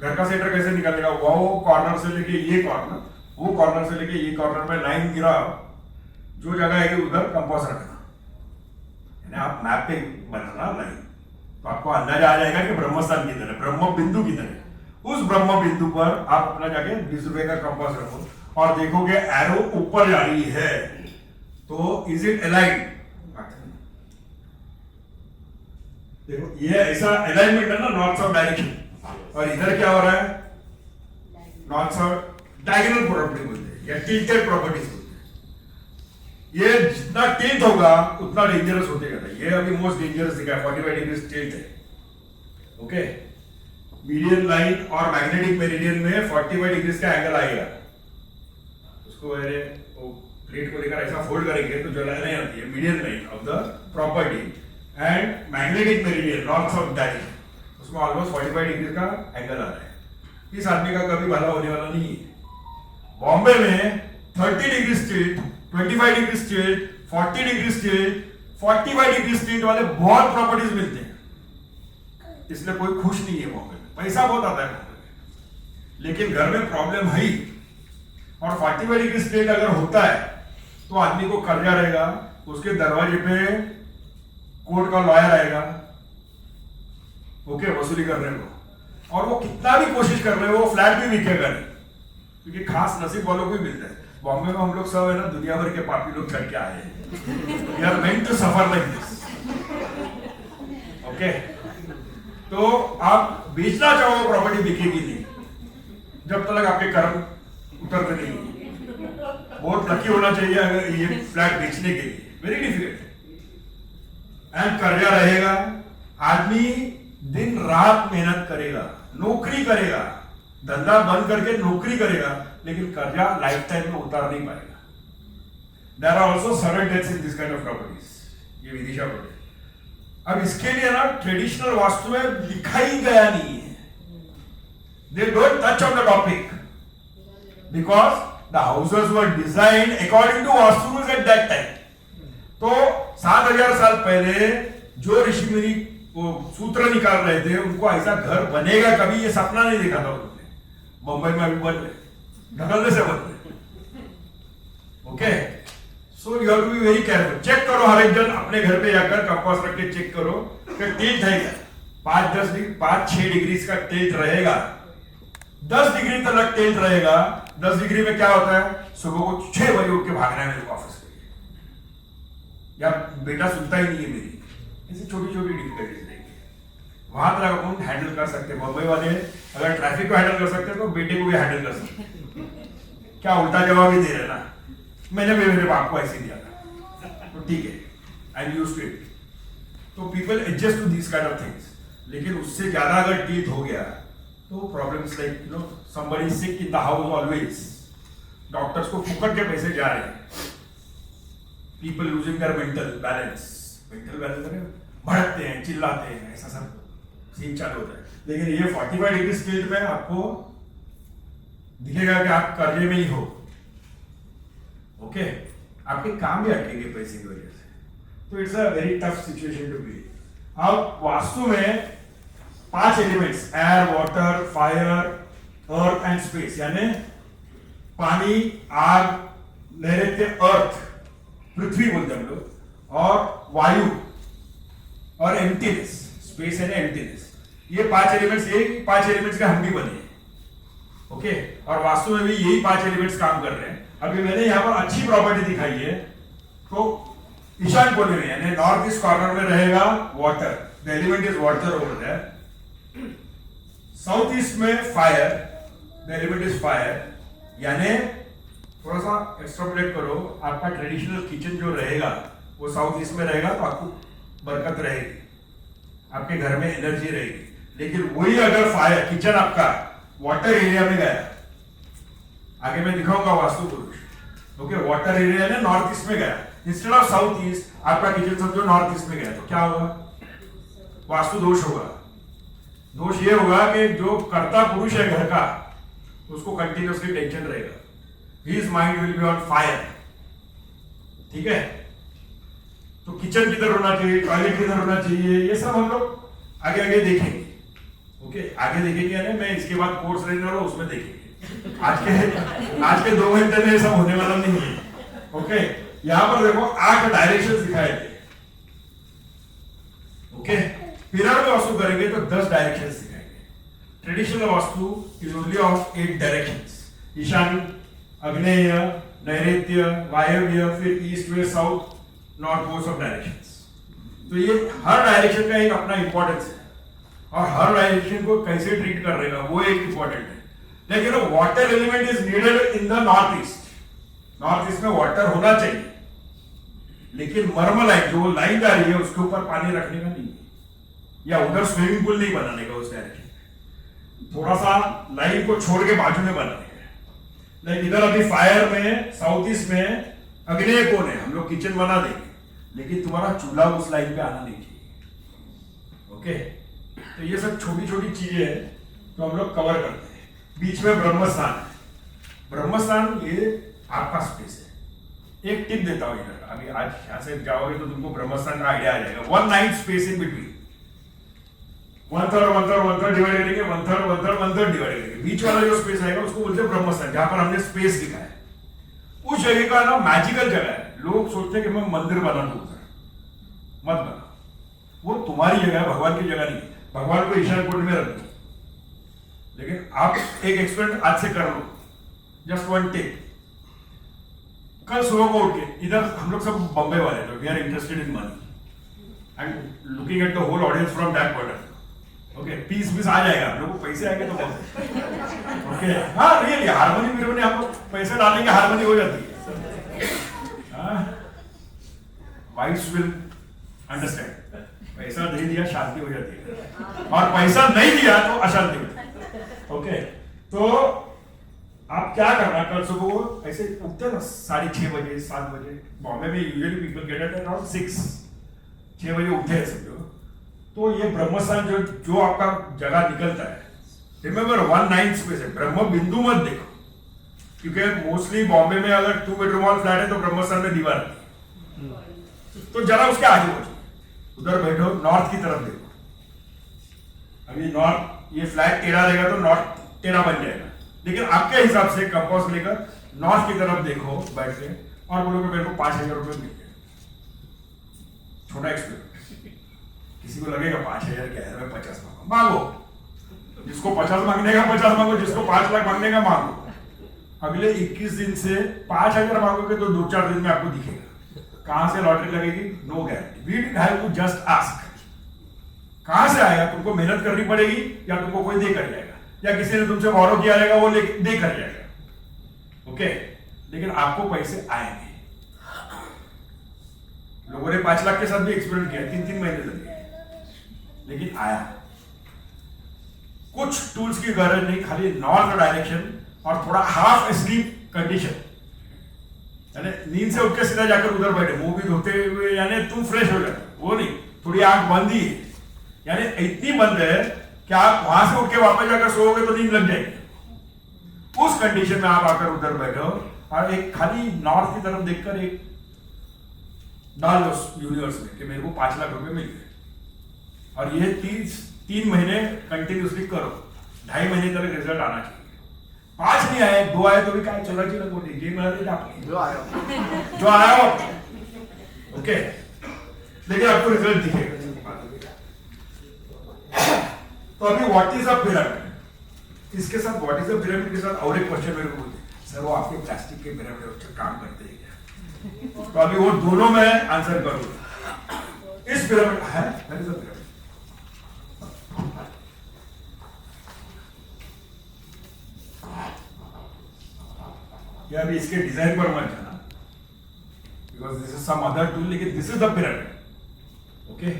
घर का सेंटर कैसे निकालेगा, वो कॉर्नर से लेके ये कॉर्नर, वो कॉर्नर से लेके ये कॉर्नर में लाइन गिरा, जो जगह है कि उधर कंपास रखना, यानी आप मैप पे बनाना लाइन, तो आपको अंदाजा आ जाएगा कि ब्रह्मस्थान किधर है, ब्रह्म बिंदु किधर है। उस ब्रह्म बिंदु पर आप अपना जाके 20 रुपए का कंपास रखो और देखोगे एरो ऊपर जा रही है, तो इज इट अलाइंड? देखो ये ऐसा अलाइनमेंट है ना, नॉर्थ साउथ डायरेक्शन, और इधर क्या हो रहा है, नॉर्थ साउथ डायगोनल प्रॉपर्टी बोलते हैं या टिल्टेड प्रॉपर्टीज बोलते हैं। ये जितना टिल्ट होगा उतना डेंजरस होते जाता है। ये अभी मोस्ट डेंजरस दिखा है, 45 डिग्री टिल्ट है, ओके। मीडियन लाइन और मैग्नेटिक मेरिडियन में 45 डिग्री का एंगल आएगा, उसको अरे वो प्लेट को लेकर ऐसा फोल्ड करेंगे तो जो लाइन आती है median line of the property and magnetic meridian north south direction, उसमें ऑलमोस्ट 45 डिग्री का एंगल आ रहा है। इस आदमी का कभी भला होने वाला नहीं है। बॉम्बे में 30 डिग्री स्टिल्ट, 25 डिग्री स्टिल्ट, 40 डिग्री स्टिल्ट, 45 डिग्री स्टिल्ट वाले बहुत प्रॉपर्टीज मिलते हैं, इसलिए कोई खुश नहीं है बॉम्बे में, पैसा बहुत आता है बॉम्बे में, लेकिन घर में प्रॉब्लम है ही। और 45 डिग्री स्टेट अगर होता है तो आदमी को कर्जा रहेगा, उसके दरवाजे पे कोर्ट का लॉयर आएगा, ओके, वसूली करने को, और वो कितना भी कोशिश कर रहे हो वो फ्लैट भी बिकेगा नहीं, क्योंकि खास नसीब वालों को ही मिलता है। बॉम्बे में हम लोग सब है ना दुनिया भर के पापी लोग चढ़ के आए हैं, we are meant to suffer like this, okay. तो आप बेचना चाहो प्रॉपर्टी बिकेगी नहीं जब तक आपके कर्म उतरते नहीं। बहुत लकी होना चाहिए अगर ये फ्लैट बेचने के लिए, वेरी डिफिकल्ट। एंड कर्जा रहेगा, आदमी दिन रात मेहनत करेगा, नौकरी करेगा, धंधा बंद करके नौकरी करेगा, लेकिन कर्जा लाइफ टाइम में उतार नहीं पाएगा। There are also sudden deaths in this kind of properties, ये विदिशा बोले। अब इसके लिए ना ट्रेडिशनल वास्तु में लिखा ही गया नहीं है, they don't touch on the topic because the houses were designed according to vastu rules at that time. तो 7000 साल पहले जो ऋषि मुनि वो सूत्र निकाल रहे थे, उनको ऐसा घर बनेगा कभी ये सपना नहीं देखा था उन्होंने। मुंबई में अभी बन रहे, ढकलने से बन रहे, okay. So you have to be very careful. Check करो, हर एक जन अपने घर पे जाकर कंपास रख के चेक करो कि टिल्ट है क्या। 5-6 डिग्री का टिल्ट रहेगा, 10 डिग्री तक टिल्ट रहेगा। 10 डिग्री में क्या होता है, सुबह को 6 बजे उठ के भागना है मेरे को ऑफिस के लिए, या बेटा सुनता ही नहीं है मेरी। ऐसी छोटी छोटी डिफिकल्टीज रहेंगी, वहां तक अकाउंट हैंडल कर सकते हैं। मुंबई वाले अगर ट्रैफिक को हैंडल कर सकते हैं तो बेटे को भी हैंडल कर सकते हैं। क्या उल्टा जवाब ही दे रहे ना, मैंने भी मेरे बाप को ऐसे दिया था, तो ठीक है, I am used to it. तो people adjust to this kind of things. लेकिन उससे ज्यादा अगर टीथ हो गया तो problems like you know somebody sick in the house always, doctors को फुकट के पैसे जा रहे हैं, people losing their mental balance भड़कते हैं, चिल्लाते हैं, ऐसा सब सीन चालू होता है। लेकिन ये 45 डिग्री स्टेट में आपको दिखेगा कि आप कर्जे में ही हो, ओके। आपके काम भी अटकेंगे पैसे की वजह से, तो it's a very tough situation to be. अब वास्तु में 5 elements, air, water, fire, earth and space, यानी पानी, आग, नैऋत्य, अर्थ, पृथ्वी बोलते हैं हम लोग, और वायु और एम्प्टीनेस, स्पेस एंड एम्प्टीनेस, ये 5 एलिमेंट्स, ये 5 एलिमेंट्स के हम भी बने हैं, ओके। और वास्तु में भी यही 5 एलिमेंट्स काम कर रहे हैं। अभी मैंने यहाँ पर अच्छी प्रॉपर्टी दिखाई है, तो ईशान कोने में यानी नॉर्थ ईस्ट कॉर्नर में रहेगा water, the element is water over there. South east में fire, the element is fire, यानी थोड़ा सा एक्सट्रापोलेट करो, आपका ट्रेडिशनल किचन जो रहेगा वो साउथ ईस्ट में रहेगा, तो आपको बरकत रहेगी, आपके घर में एनर्जी रहेगी। लेकिन वही अगर फायर किचन आपका वाटर एरिया में गया, आगे मैं दिखाऊंगा वास्तु पुरुष, ओके, वाटर एरिया ने नॉर्थ ईस्ट में गया इंस्टेड ऑफ साउथ ईस्ट, आपका किचन समझो नॉर्थ ईस्ट में गया, तो क्या होगा, वास्तु दोष होगा। दोष ये होगा कि जो कर्ता पुरुष है घर का, उसको कंटिन्यूअसली टेंशन रहेगा, his mind will be on fire, ठीक है। तो किचन किधर होना चाहिए, टॉयलेट किधर होना चाहिए, ये सब हम लोग आगे आगे देखेंगे, ओके, आगे देखेंगे, यानी मैं इसके बाद कोर्स लेने वाला हूं, उसमें देखेंगे। आज के 2 घंटे में सब होने वाला नहीं है, ओके। यहां पर देखो 8 डायरेक्शंस दिखाए थे, ओके। पिरामिड वास्तु करेंगे तो 10 डायरेक्शंस दिखाएंगे। Traditional vastu is only of 8 directions, ईशान, आग्नेय, नैऋत्य, वायव्य, फिर east, west, south, north, most of directions. तो ये हर डायरेक्शन का एक अपना इंपॉर्टेंस है, और हर डायरेक्शन को कैसे ट्रीट कर रहेगा वो एक इंपॉर्टेंट है। लेकिन water element is needed in the north east, north east में वाटर होना चाहिए, लेकिन मर्म लाइन जो लाइन जा रही है उसके ऊपर पानी रखने का नहीं है, या उधर स्विमिंग पूल नहीं बनाने का उस डायरेक्शन, थोड़ा सा लाइन को छोड़ के बाजू में बनाने का। लाइक इधर अभी फायर में साउथ ईस्ट में अग्नेय कोण है, हम लोग किचन बना देंगे, लेकिन तुम्हारा चूल्हा उस लाइन पे आना नहीं चाहिए, ओके। तो ये सब छोटी छोटी चीजें हैं तो हम लोग कवर करते हैं। बीच में ब्रह्मस्थान है, ब्रह्मस्थान ये आपका स्पेस है। एक टिप देता हूं इधर, अभी आज यहाँ से जाओगे तो तुमको ब्रह्मस्थान का आइडिया आ जाएगा। 1 night space in between, one third divide करेंगे, वन थर्ड डिवाइड करेंगे। बीच वाला जो स्पेस आएगा उसको बोलते हैं ब्रह्मस्थान, जहां पर हमने स्पेस लिखा है। उस जगह का ना मैजिकल जगह है। लोग सोचते हैं कि मैं मंदिर बना दूं उधर, मत बना, वो तुम्हारी जगह है, भगवान की जगह नहीं। भगवान को ईशान कोट में रख दो। लेकिन आप एक एक्सपेरिमेंट आज से कर लो, जस्ट वन टेक। कल सुबह को उठ के, इधर हम लोग सब बॉम्बे वाले हैं, we are interested in money and looking at the whole audience from that point of view. Okay, piece आ जाएगा, हम लोग को पैसे आएंगे तो बहुत। ओके, हाँ रियली हारमोनी हम लोग पैसे डालेंगे, हारमोनी हो जाती है। वाइफ्स विल अंडरस्टैंड, पैसा दे दिया शांति हो जाती है, और पैसा नहीं दिया तो अशांति होती है। ओके, तो आप क्या करना, कल सुबह ऐसे उठते ना 6:30 बजे 7 बजे, बॉम्बे में usually people get up around 6 बजे उठे हैं सब लोग। तो ये ब्रह्मस्थान जो आपका जगह निकलता है, रिमेंबर 1/9 स्पेस है, ब्रह्म बिंदु मत देखो, क्योंकि मोस्टली बॉम्बे में अगर 2 बेडरूम वाला फ्लैट है तो ब्रह्मस्थान में दीवार है, तो जरा उसके आगे पहुंचो, उधर बैठो, नॉर्थ की तरफ देखो। अभी नॉर्थ, ये फ्लैट टेढ़ा रहेगा तो नॉर्थ टेढ़ा बन जाएगा, लेकिन आपके हिसाब से कंपास लेकर नॉर्थ की तरफ देखो बैठ के, और बोलोगे मेरे को 5,000 रुपये मिल गए। छोटा एक्सपेरिमेंट, किसी को लगेगा 5,000 क्या है, मैं 50 मांगो, जिसको 50 मांगने का 50 मांगो, जिसको 5 लाख मांगने का मांगो। अगले 21 दिन से 5,000 मांगोगे तो 2-4 दिन में आपको दिखेगा कहां से लॉटरी लगेगी, no guarantee. We did have to just ask, कहां से आएगा, तुमको मेहनत करनी पड़ेगी या तुमको कोई दे कर जाएगा, या किसी ने तुमसे बोरो किया रहेगा वो दे कर जाएगा। ओके, लेकिन आपको पैसे आएंगे। लोगों ने 5 लाख के साथ भी एक्सपेरिमेंट किया, 3-3 महीने लगे, लेकिन आया। कुछ टूल्स की गरज नहीं, खाली नॉर्थ डायरेक्शन और थोड़ा हाफ स्लीप कंडीशन, यानी नींद से उठ के सीधा जाकर उधर बैठे, मुंह भी धोते हुए, यानी तुम फ्रेश हो जाते, वो नहीं, थोड़ी आंख बंद ही है, यानी इतनी बंद है कि आप वहां से उठ के वापस जाकर सोओगे तो नींद लग जाएगी। उस कंडीशन में आप आकर उधर बैठो और एक खाली नॉर्थ की तरफ देखकर एक डाल दो यूनिवर्स में कि मेरे को 5 लाख रुपए मिल गए, और ये 3 महीने कंटिन्यूसली करो, 2.5 महीने तक रिजल्ट आना चाहिए। 5 नहीं आए, 2 आए तो भी क्या चला चला बोले, ये मिला आपको जो आया हो। ओके, लेकिन आपको रिजल्ट दिखेगा। तो अभी व्हाट इज अ पिरामिड, इसके साथ व्हाट इज अ पिरामिड के साथ और एक क्वेश्चन मेरे को बोलते, सर वो आपके प्लास्टिक के पिरामिड उससे काम करते हैं क्या? तो अभी वो दोनों मैं आंसर करूंगा। इस पिरामिड है, व्हाट इज अ पिरामिड? या अभी इसके डिजाइन पर मत जाना, because this is some other tool, लेकिन this is the pyramid. Okay,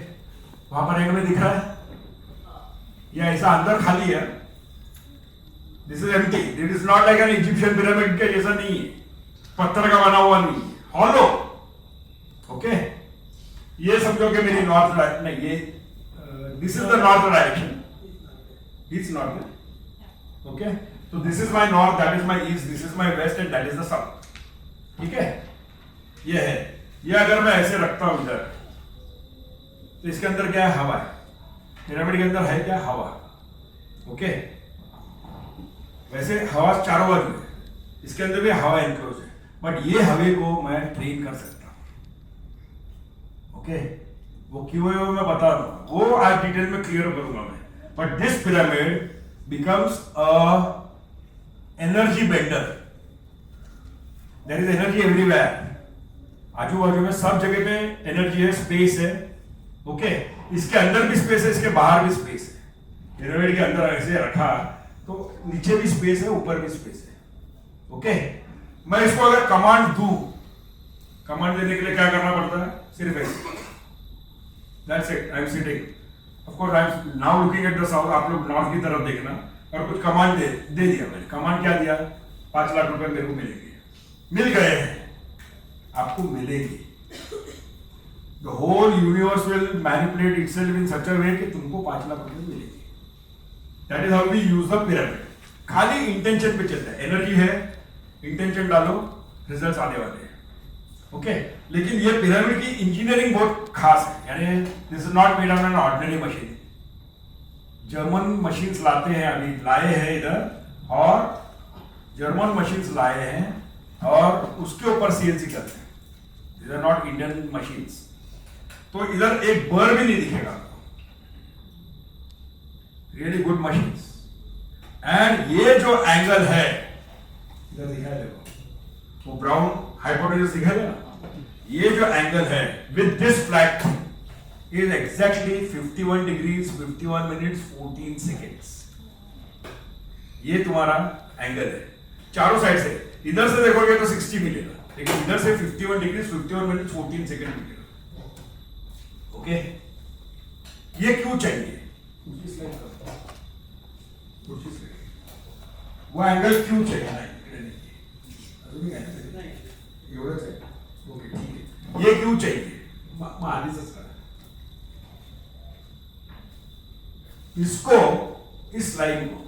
वहां पर एंड में दिख रहा है, या ऐसा अंदर खाली है, this is empty, it is not like an Egyptian pyramid के जैसा नहीं है, पत्थर का बना हुआ नहीं, हॉलो। ओके, ये समझो कि मेरी नॉर्थ नहीं, ये this is the north direction, it's north. Okay, तो this is my north, that is my east, this is my west and that is the south. ठीक है, ये है। ये अगर मैं ऐसे रखता हूं इधर, तो इसके अंदर क्या है, हवा है। पिरामिड के अंदर है क्या, हवा। ओके, वैसे हवा चारों बाजू है, इसके अंदर भी हवा इनक्लोज है, बट ये हवे को मैं ट्रेन कर सकता हूं। ओके, वो क्यों है वो मैं बता रहा हूं, वो आज डिटेल में क्लियर करूंगा मैं। But this pyramid becomes a energy bender. There is energy everywhere. आजू बाजू में सब जगह पे एनर्जी है, स्पेस है। ओके, इसके अंदर भी स्पेस है, इसके बाहर भी स्पेस है। पिरामिड के अंदर ऐसे रखा तो नीचे भी स्पेस है, ऊपर भी स्पेस है। ओके, मैं इसको अगर कमांड दूं, कमांड देने के लिए क्या करना पड़ता है, सिर्फ ऐसे, that's it, I am sitting. Of course, I am now looking at the south. आप लोग नॉर्थ की तरफ देखना, और कुछ कमांड दे दिया मैंने। कमांड क्या दिया, 5 लाख रुपए मेरे को मिलेंगे, मिल गए हैं, आपको मिलेंगे। The whole universe will manipulate itself in such a way कि तुमको 5 लाख रुपए मिलेंगे। That is how we use the pyramid. खाली इंटेंशन पे चलता है, एनर्जी है, इंटेंशन डालो, रिजल्ट्स आने वाले हैं। ओके, लेकिन ये पिरामिड की इंजीनियरिंग बहुत खास है, यानी this is not made on an ordinary machine. German machines लाते हैं, अभी लाए हैं इधर, और जर्मन मशीन्स लाए हैं और उसके ऊपर सीएनसी करते हैं. These are not Indian machines. तो इधर एक बर भी नहीं दिखेगा. Really good machines. एंड ये जो एंगल है इधर दिखाई देगा, वो ब्राउन हाइपोटेन्यूज दिखाई देगा. ये जो एंगल है with this flat is exactly 51 degrees 51 minutes 14 seconds. ये तुम्हारा एंगल है चारों साइड से. इधर से देखोगे तो 60 मिलेगा, लेकिन इधर से 51 डिग्रीज 51 मिनट्स 14 सेकंड मिलेगा. ओके, ये क्यों चाहिए? वो एंगल क्यों चाहिए? एवढंच आहे. ओके, ठीक आहे. ये क्यों चाहिए? आधीच इसको, इस लाइन को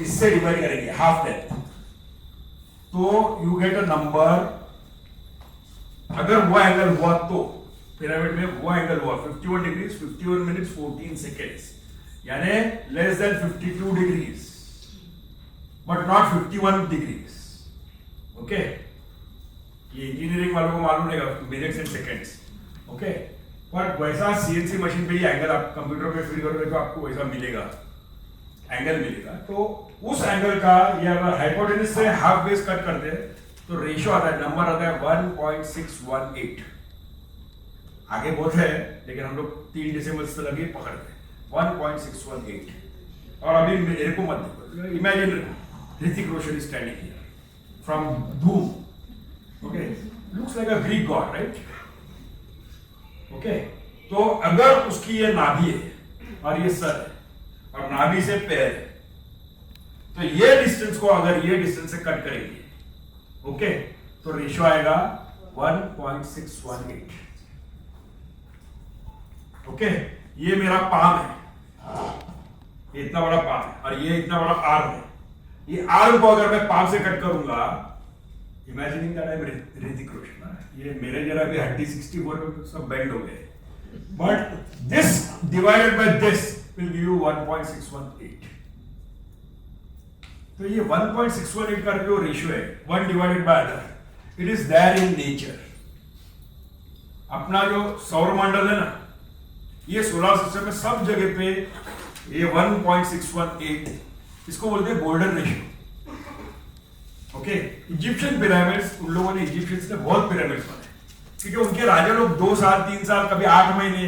इससे डिवाइड करेंगे हाफ लेंथ, तो यू गेट अ नंबर. अगर वो एंगल हुआ तो पिरामिड में वो एंगल हुआ 51 डिग्रीज 51 मिनट्स 14 सेकेंड्स, यानी less than 52 degrees but not 51 degrees. Okay, ये इंजीनियरिंग वालों को मालूम रहेगा, मिनट्स एंड सेकेंड्स. ओके, पर वैसा सीएनसी मशीन पे ये एंगल आप कंप्यूटर पे फिल करोगे तो आपको वैसा मिलेगा, एंगल मिलेगा. तो उस एंगल का ये अगर हाइपोटेन्यूज से हाफ बेस कट करते हैं तो रेशियो आता है, नंबर आता है 1.618. आगे बहुत है लेकिन हम लोग 3 डेसिमल्स से लगे पकड़ते हैं. 1.618. और अभी मेरे को मत देखो, imagine Hrithik Roshan is standing here from Dhoom. Okay, looks like a Greek god, right? Okay, तो अगर उसकी ये नाभि है और ये सर है और नाभि से पैर है, तो ये डिस्टेंस को अगर ये डिस्टेंस से कट करेंगे, ओके, तो रेशियो आएगा 1.618. ओके, ये मेरा पाम है, ये इतना बड़ा पाम है और ये इतना बड़ा आर्म है. ये आर्म को अगर मैं पाम से कट करूंगा, imagining that I am Hrithik Roshan, ये मेरे जरा भी हड्डी 64 में सब बेंड हो गए, but this divided by this will give you 1.618. तो ये 1.618 का जो रेशियो है, one divided by other, it is there in nature. अपना जो सौरमंडल है ना, ये सोलर सिस्टम में सब जगह पे ये 1.618, इसको बोलते हैं golden ratio. Okay, Egyptian pyramids, उन लोगों ने, इजिप्शियंस ने बहुत पिरामिड्स बनाए क्योंकि उनके राजा लोग 2 साल 3 साल कभी 8 महीने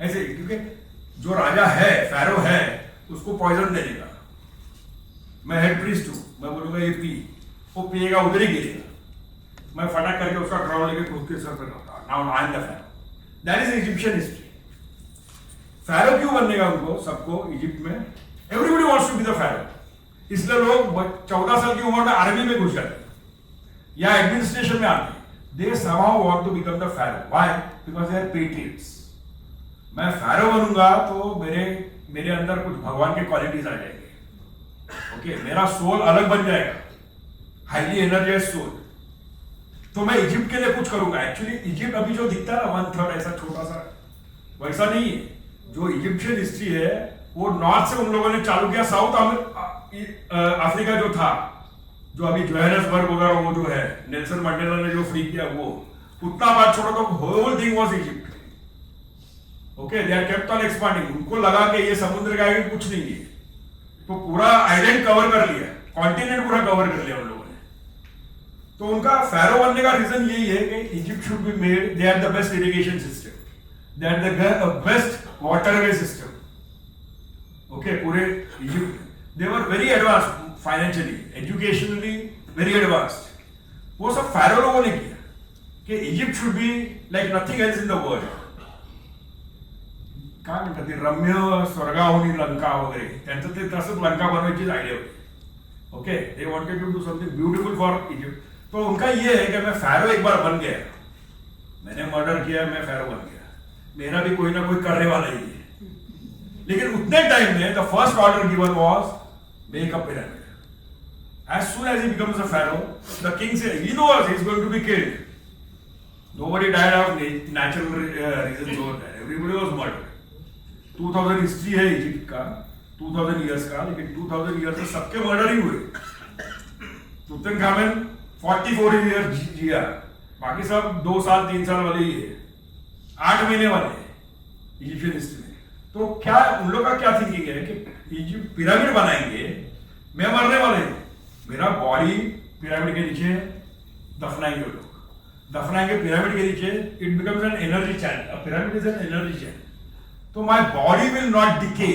ऐसे, क्योंकि जो राजा है, फैरो है, उसको पॉइजन दे देगा. मैं हेड प्रीस्ट हूं, मैं बोलूंगा ये पी, वो पिएगा, उधर ही गिरेगा. मैं फटाक करके उसका क्राउन लेके खुद के सर पे रखता. Now I am the pharaoh. That is Egyptian history. Pharaoh क्यों बनने का उनको, सबको इजिप्ट में everybody wants to be the pharaoh. इसलिए लोग 14 साल की उम्र में आर्मी में घुस जाते हैं या एडमिनिस्ट्रेशन में आते हैं. दे somehow want to become the pharaoh. Why? Because they are patriots. मैं फैरो बनूंगा तो मेरे अंदर कुछ भगवान के क्वालिटीज आ जाएंगे. ओके, मेरा सोल अलग बन जाएगा, हाईली एनर्जाइज सोल. तो मैं इजिप्ट के लिए कुछ करूंगा. एक्चुअली इजिप्ट अभी जो दिखता है ना 1/3 ऐसा छोटा सा, वैसा नहीं है. जो इजिप्शियन हिस्ट्री है वो नॉर्थ से उन लोगों ने चालू किया, साउथ अफ्रीका जो था, जो अभी जोहान्सबर्ग वगैरह, वो जो है नेल्सन मंडेला ने जो फ्री किया, वो उतना बात छोड़ो तो whole thing was Egypt. Okay, they are kept on expanding. उनको लगा कि ये समुद्र का आगे कुछ नहीं है, तो पूरा आइलैंड कवर कर लिया, कॉन्टिनेंट पूरा कवर कर लिया उन लोगों ने. तो उनका फैरो बनने का रीजन यही है कि Egypt should be made, they are the best irrigation system, they are the best waterway system. Okay, पूरे Egypt they were very advanced financially, educationally very advanced. वो सब फैरो लोगों ने किया कि Egypt should be like nothing else in the world. काय म्हणतात ते, रम्य स्वर्गाहून लंका वगैरे, त्यांचं ते तसंच लंका बनवायची आयडिया होती. Okay, they wanted to do something beautiful for Egypt. तो उनका ये है कि मैं फैरो एक बार बन गया, मैंने मर्डर किया, मैं फैरो बन गया, मेरा भी कोई ना कोई करने वाला ही है. लेकिन उतने टाइम में the first order given was make a pyramid. As soon as he becomes a pharaoh, the king says, he knows he is going to be killed. Nobody died of natural reasons over there. Everybody was murdered. 2000 history है Egypt का, 2000 years का, लेकिन 2000 years में सबके murder ही हुए। तुतनखामेन 44 years जिया, बाकी सब 2 साल 3 साल वाले ही है, 8 महीने वाले हैं इजिप्शियन हिस्ट्री में। तो क्या उन लोग का क्या थिंकिंग है कि इजिप्ट पिरामिड बनाएंगे, मैं मरने वाले हूं, मेरा बॉडी पिरामिड के नीचे दफनाएंगे वो लोग, दफनाएंगे पिरामिड के नीचे, it becomes N energy channel, pyramid is an energy channel. तो my body will not decay,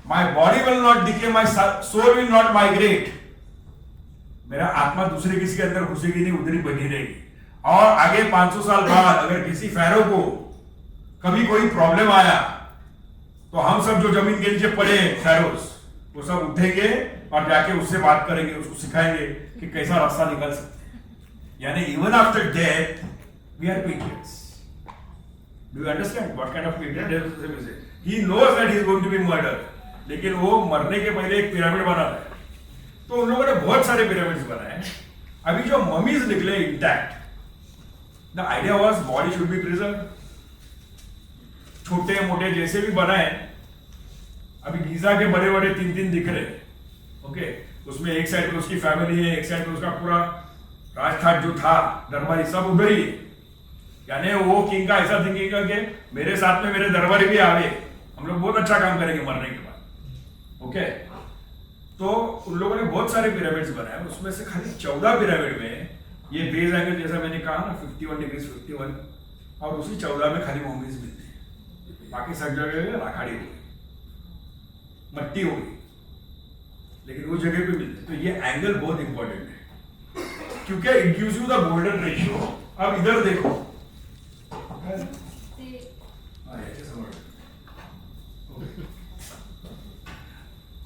my body will not decay, my soul will not migrate, मेरा आत्मा दूसरे किसी के अंदर घुसेगी नहीं, उधर ही बनी रहेगी। और आगे 500 साल बाद अगर किसी फैरो को कभी कोई प्रॉब्लम आया तो हम सब जो जमीन के नीचे पड़े फैरोस, वो सब उठेंगे और जाके उससे बात करेंगे, उसको सिखाएंगे कि कैसा रास्ता निकाल सकते हैं। यानी even after death we are patriots. Do you understand what kind of patriotism is it? He knows that he is going to be murdered, लेकिन वो मरने के पहले एक पिरामिड बना है। तो उन लोगों ने बहुत सारे पिरामिड्स बनाए। अभी जो ममीज निकले intact, the idea was body should be preserve. छोटे मोटे जैसे भी बनाए, अभी गीजा के बड़े बड़े 3 दिख रहे, ओके, उसमें एक साइड पे उसकी फैमिली है, एक साइड पे उसका पूरा राजठाट जो था दरबारी सब उधर ही है। यानी वो किंग का ऐसा थिंकिंग है कि मेरे साथ में मेरे दरबारी भी आवे, हम लोग बहुत अच्छा काम करेंगे मरने के बाद, ओके। तो उन लोगों ने बहुत सारे पिरामिड्स बनाए, उसमें से खाली 14 पिरामिड में ये बेस एंगल जैसा मैंने कहा ना 51 डिग्री 51, और उसी 14 में खाली मम्मीज मिलते हैं, बाकी सब जगह राखाड़ी हो गई, मट्टी हो गई, लेकिन वो जगह पे मिलते। तो ये एंगल बहुत इंपॉर्टेंट है क्योंकि it gives you the golden ratio. अब इधर देखो,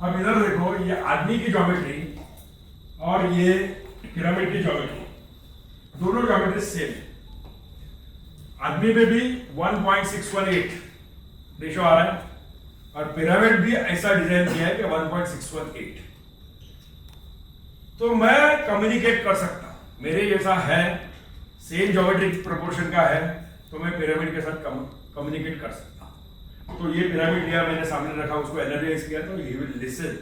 अब इधर देखो, ये आदमी की ज्योमेट्री और ये पिरामिड की ज्योमेट्री, दोनों ज्योमेट्री सेम है। आदमी में भी 1.618 रेशो आ रहा है और पिरामिड भी ऐसा डिजाइन किया है कि 1.618। तो मैं कम्युनिकेट कर सकता हूं, मेरे जैसा है, सेम ज्योमेट्रिक प्रोपोर्शन का है, तो मैं पिरामिड के साथ कम्युनिकेट कर सकता हूं। तो ये पिरामिड लिया मैंने सामने रखा, उसको एनर्जाइज किया, तो he will listen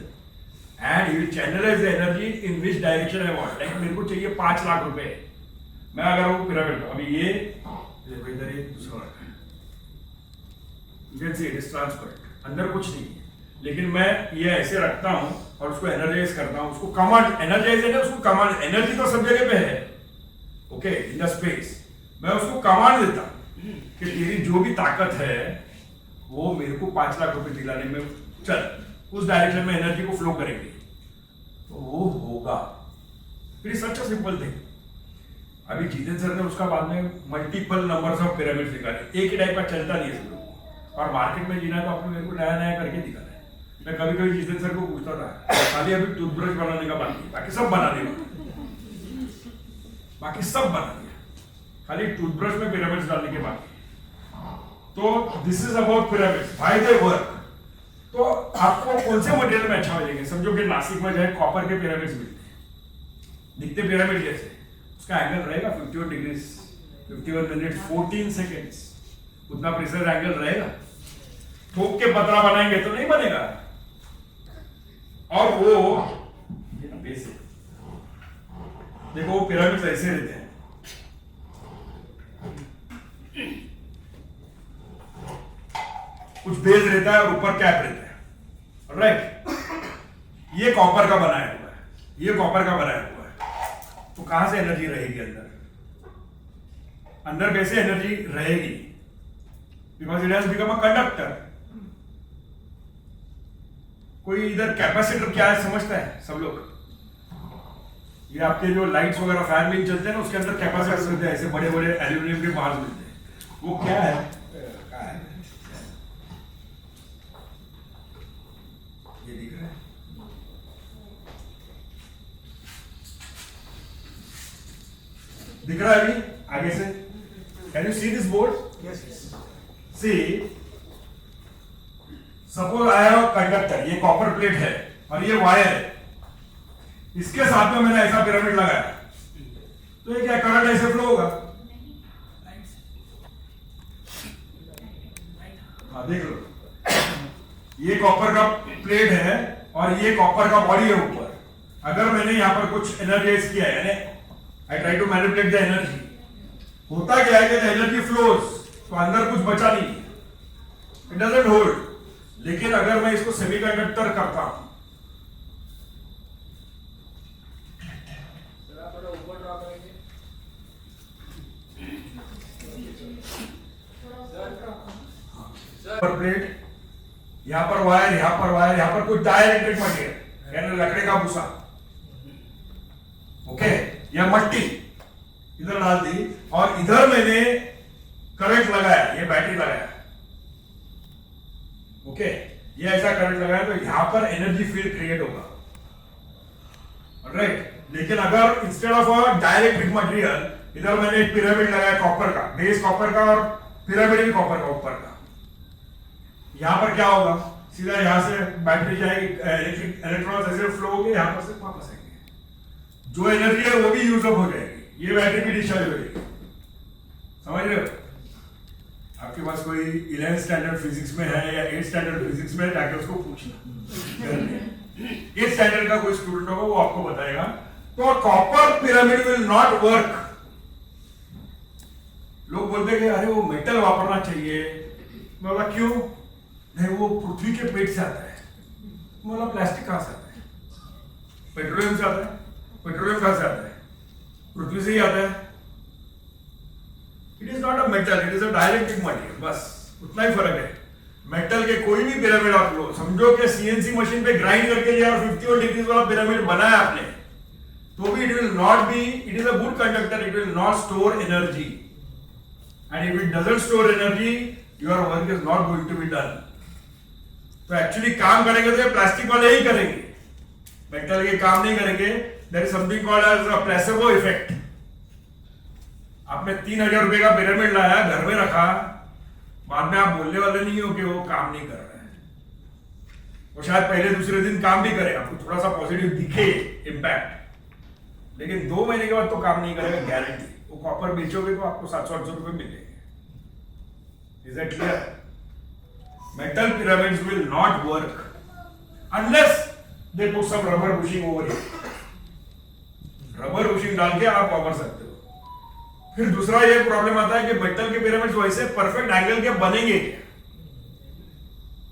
and he will channelize the energy in which direction I want. Like मेरे को चाहिए 5 लाख रुपए, मैं अगर वो पिरामिड, अभी ये देखो इधर ये दूसरा रखा है, you can see it is transparent, अंदर कुछ नहीं है, लेकिन मैं ये ऐसे रखता हूं और उसको एनर्जाइज करता हूं, उसको कमांड, एनर्जाइज है ना, उसको कमांड, एनर्जी तो सब जगह पे है, ओके, इन द स्पेस। मैं उसको कमांड देता कि तेरी जो भी ताकत है वो मेरे को 5 लाख रुपए दिलाने में, चल उस डायरेक्शन में एनर्जी को फ्लो करेंगे, तो वो होगा। फिर सच अ सिंपल थिंग। अभी जितेंद्र सर ने उसका बाद में मल्टीपल नंबर्स ऑफ पिरामिड दिखाए, एक ही टाइप का चलता नहीं है सब लोगों को, और मार्केट में जीना है तो आपने मेरे को नया नया करके दिखाना है। मैं कभी कभी जितेंद्र सर को पूछता था, खाली अभी टूथब्रश बनाने का बाकी, बाकी सब बना दिया, बाकी सब बना दिया, खाली टूथब्रश में पिरामिड्स डालने के बाकी। तो this is about pyramids, why they work. तो आपको कौन से मटेरियल में अच्छा मिलेंगे? समझो कि नासिक में जाए कॉपर के पिरामिड्स मिलते हैं, दिखते पिरामिड जैसे, उसका एंगल रहेगा 51 डिग्री 51 मिनट 14 सेकेंड्स, उतना प्रिसाइज एंगल रहेगा। ठोक के पतला बनाएंगे तो नहीं बनेगा। और वो बेसिक देखो, वो पिरामिड्स ऐसे रहते हैं, कुछ बेस रहता है और ऊपर कैप रहता है, राइट। ये कॉपर का बनाया हुआ है, ये कॉपर का बनाया हुआ है, तो कहां से एनर्जी रहेगी अंदर? अंदर कैसे एनर्जी रहेगी? Because it has become a conductor. कोई इधर कैपेसिटर क्या है समझता है सब लोग? ये आपके जो लाइट्स वगैरह फैन भी चलते हैं ना, उसके अंदर कैपेसिटर मिलते हैं, ऐसे बड़े बड़े एल्यूमिनियम के बार्स मिलते हैं। वो क्या है? ये दिख रहा है, दिख रहा है अभी आगे से? Can you see this board? Yes. See, suppose I have a conductor, ये कॉपर प्लेट है और ये वायर है, इसके साथ में मैंने ऐसा पिरामिड लगाया, तो ये क्या करंट ऐसे फ्लो होगा? हाँ देख लो, ये कॉपर का प्लेट है और ये कॉपर का बॉडी है ऊपर। अगर मैंने यहाँ पर कुछ एनर्जाइज किया है, यानी I try to manipulate the energy, होता क्या है कि द एनर्जी फ्लोज, तो अंदर कुछ बचा नहीं, इट डजंट होल्ड। लेकिन अगर मैं इसको सेमीकंडक्टर करता हूं, पर प्लेट, यहां पर वायर, यहां पर वायर, यहां पर कुछ डाइलेक्ट्रिक मटेरियल यानी लकड़ी का भूसा, ओके, या मट्टी इधर डाल दी और इधर मैंने करंट लगाया, ये बैटरी लगाया, ओके, ये ऐसा करंट लगाया तो यहां पर एनर्जी फील्ड क्रिएट होगा, राइट। लेकिन अगर instead of a dielectric material इधर मैंने एक पिरामिड लगाया कॉपर का, बेस कॉपर का और पिरामिड भी कॉपर का ऊपर का, यहां पर क्या होगा, सीधा यहां से बैटरी जाएगी, इलेक्ट्रॉन्स ऐसे फ्लो होंगे, यहां पर से वापस आएंगे, जो एनर्जी है वो भी यूज अप हो जाएगी, ये बैटरी भी डिस्चार्ज हो जाएगी। समझ रहे हो? आपके पास कोई 11th स्टैंडर्ड फिजिक्स में है या 8th स्टैंडर्ड फिजिक्स में, जाके उसको पूछना, 8th स्टैंडर्ड का कोई स्टूडेंट होगा वो आपको बताएगा। तो copper pyramid will not work. लोग बोलते हैं कि अरे वो मेटल वापरना चाहिए, बोला क्यों? नहीं, वो पृथ्वी के पेट से आता है। बोला प्लास्टिक कहां से आता है? पेट्रोलियम से आता है। पेट्रोलियम कहां से आता है? पृथ्वी से ही आता है। It is not a metal, it is a dielectric material, बस उतना ही फर्क है। मेटल के कोई भी पिरामिड आप लो, समझो कि सीएनसी मशीन पे ग्राइंड करके लिया और 51 डिग्रीज वाला पिरामिड बनाया आपने, तो भी it will not be, it is a good conductor, it will not store energy, and if it doesn't store energy your work is not going to be done. तो actually काम करेंगे तो ये प्लास्टिक वाले ही करेंगे, मेटल के काम नहीं करेंगे। There is something called as a placebo effect. आपने 3000 रुपए का पिरामिड लाया, घर में रखा, बाद में आप बोलने वाले नहीं हो कि वो काम नहीं कर रहा है। वो शायद पहले दूसरे दिन काम भी करे, आपको थोड़ा सा पॉजिटिव दिखे इम्पैक्ट, लेकिन 2 महीने के बाद तो काम नहीं करेगा, गारंटी। वो कॉपर बेचोगे तो आपको 700-800 रुपए मिलेंगे। Is that clear? Metal pyramids will not work unless they put some rubber bushing over it. Rubber bushing डाल के आप वापर सकते हो। फिर दूसरा ये प्रॉब्लम आता है कि मेटल के पिरामिड्स वैसे परफेक्ट एंगल के बनेंगे क्या?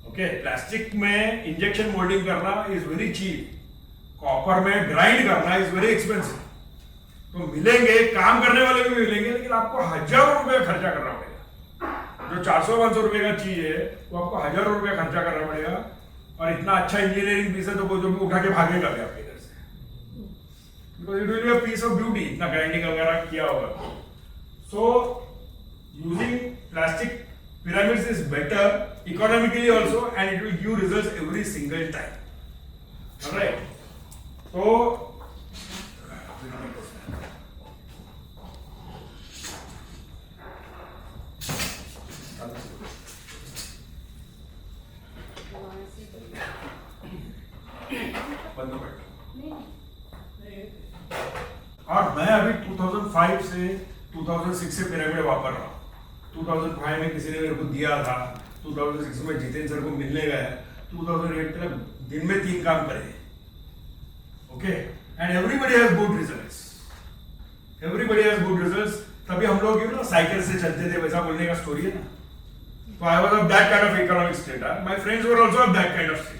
ओके, प्लास्टिक में इंजेक्शन मोल्डिंग करना इज वेरी चीप, कॉपर में ग्राइंड करना इज वेरी एक्सपेंसिव। तो मिलेंगे, काम करने वाले भी मिलेंगे, लेकिन आपको हजारों रुपए खर्चा करना पड़ेगा। जो 400-500 रुपए का चीज है वो आपको हजारों रुपए खर्चा करना पड़ेगा, और इतना अच्छा इंजीनियरिंग पीस है तो जो भी उठा के भागेगा भी आपके इधर से, because it will be a piece of beauty, इतना ग्राइंडिंग वगैरह किया होगा। So using plastic pyramids is better economically also, and it will give results every single time. All right? So और मैं अभी 2005 से 2006 से पिरामिड वापर रहा हूँ। 2005 में किसी ने मेरे को दिया था, 2006 में जितेंद्र सर को मिलने गया, 2008 तक दिन में 3 काम करे, okay, and everybody has good results, everybody has good results. तभी हम लोग ना साइकिल से चलते थे, वैसा बोलने का स्टोरी है ना। तो I was of that kind of economic status, my friends were also of that kind of status.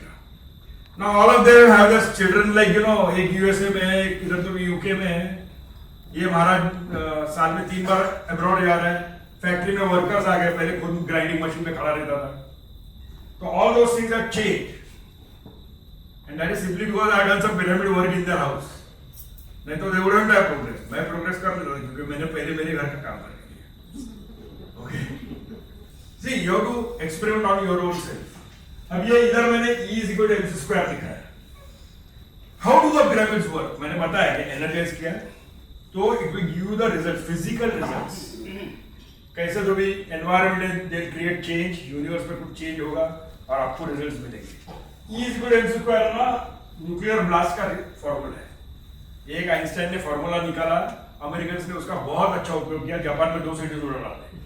Now all of them have their children, like you no, एक यूएसए में है, एक इधर तो यूके में है, ये महाराज साल में 3 बार अब्रॉड जा रहा है, फैक्ट्री में वर्कर्स आ गए, पहले खुद ग्राइंडिंग मशीन पे खड़ा रहता था। तो all those things have changed, and that is simply because I have done some pyramid work in their house. नहीं तो दे वुडंट हैव प्रोग्रेस। मैं प्रोग्रेस कर लेता था क्योंकि मैंने पहले मेरे घर का काम कर लिया। Okay, see you have to experiment on your own self. अब ये इधर मैंने E is equal to mc square लिखा है। How do the pyramids work? मैंने बताया कि एनर्जाइज किया तो it will give you the result, physical results. कैसे तो भी environment they create change, universe में कुछ चेंज होगा और आपको रिजल्ट्स मिलेंगे। E is equal to mc square ना न्यूक्लियर ब्लास्ट का फॉर्मूला है। एक आइंस्टाइन ने फॉर्मूला निकाला, अमेरिकन ने उसका बहुत अच्छा उपयोग किया, जापान में 2 सिटीज उड़ा डाले,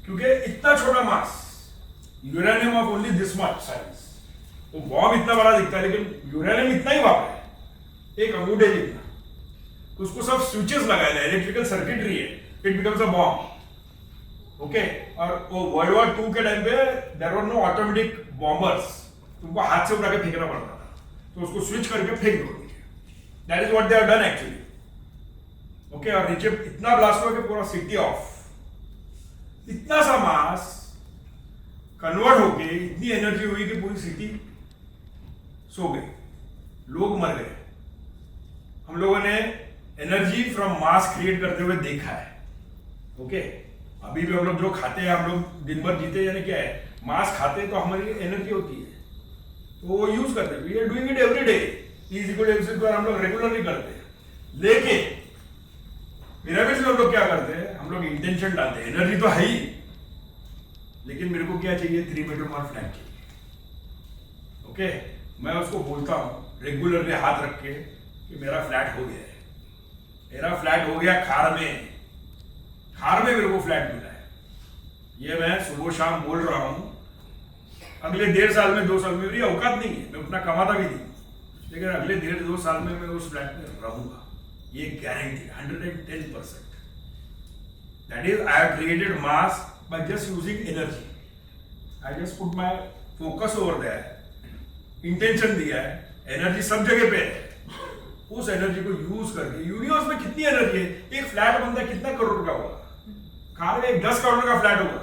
क्योंकि इतना छोटा mass uranium of only this much size, वो बॉम्ब इतना बड़ा दिखता है लेकिन यूरेनियम इतना ही वहां है, एक अंगूठे जितना, उसको सब स्विचेस लगाए हैं, इलेक्ट्रिकल सर्किटरी है, it becomes a bomb. Okay, और वो वर्ल्ड वॉर 2 के टाइम पे there were no automatic bombers, तुमको हाथ से उठा के फेंकना पड़ता था, तो उसको स्विच करके फेंक दो, that is what they have done actually. Okay, और नीचे इतना ब्लास्ट हुआ कि पूरा सिटी ऑफ, इतना सा मास कन्वर्ट होके इतनी एनर्जी हुई कि पूरी सिटी सो गई, लोग मर गए। हम लोगों ने एनर्जी फ्रॉम मास क्रिएट करते हुए देखा है। ओके, अभी भी हम लोग जो खाते हैं, हम लोग दिन भर जीते, यानी क्या है, मास खाते हैं तो हमारी एनर्जी होती है, तो वो यूज करते हैं, we are doing it every day, is equal to MC हम लोग रेगुलरली करते हैं। लेकिन पिरामिड्स में हम लोग क्या करते हैं, हम लोग इंटेंशन डालते हैं, एनर्जी तो है ही, लेकिन मेरे को क्या चाहिए, 3 बेडरूम और फ्लैट चाहिए। ओके, मैं उसको बोलता हूँ रेगुलरली हाथ रख के कि मेरा फ्लैट हो गया है, मेरा फ्लैट हो गया खार में, खार में मेरे को फ्लैट मिला है। ये मैं सुबह शाम बोल रहा हूँ, अगले 1.5 साल में 2 साल में मेरी औकात नहीं है, मैं उतना कमाता भी नहीं, लेकिन अगले 1.5-2 साल में मैं उस फ्लैट में रहूंगा, ये guarantee 110%। That is I have created mass by just using energy. I just put my focus over there, intention दिया है, एनर्जी सब जगह पे है, उस एनर्जी को यूज करके यूनिवर्स में कितनी एनर्जी है, एक फ्लैट बनता है कितना करोड़ का होगा, कार में 10 करोड़ का फ्लैट होगा,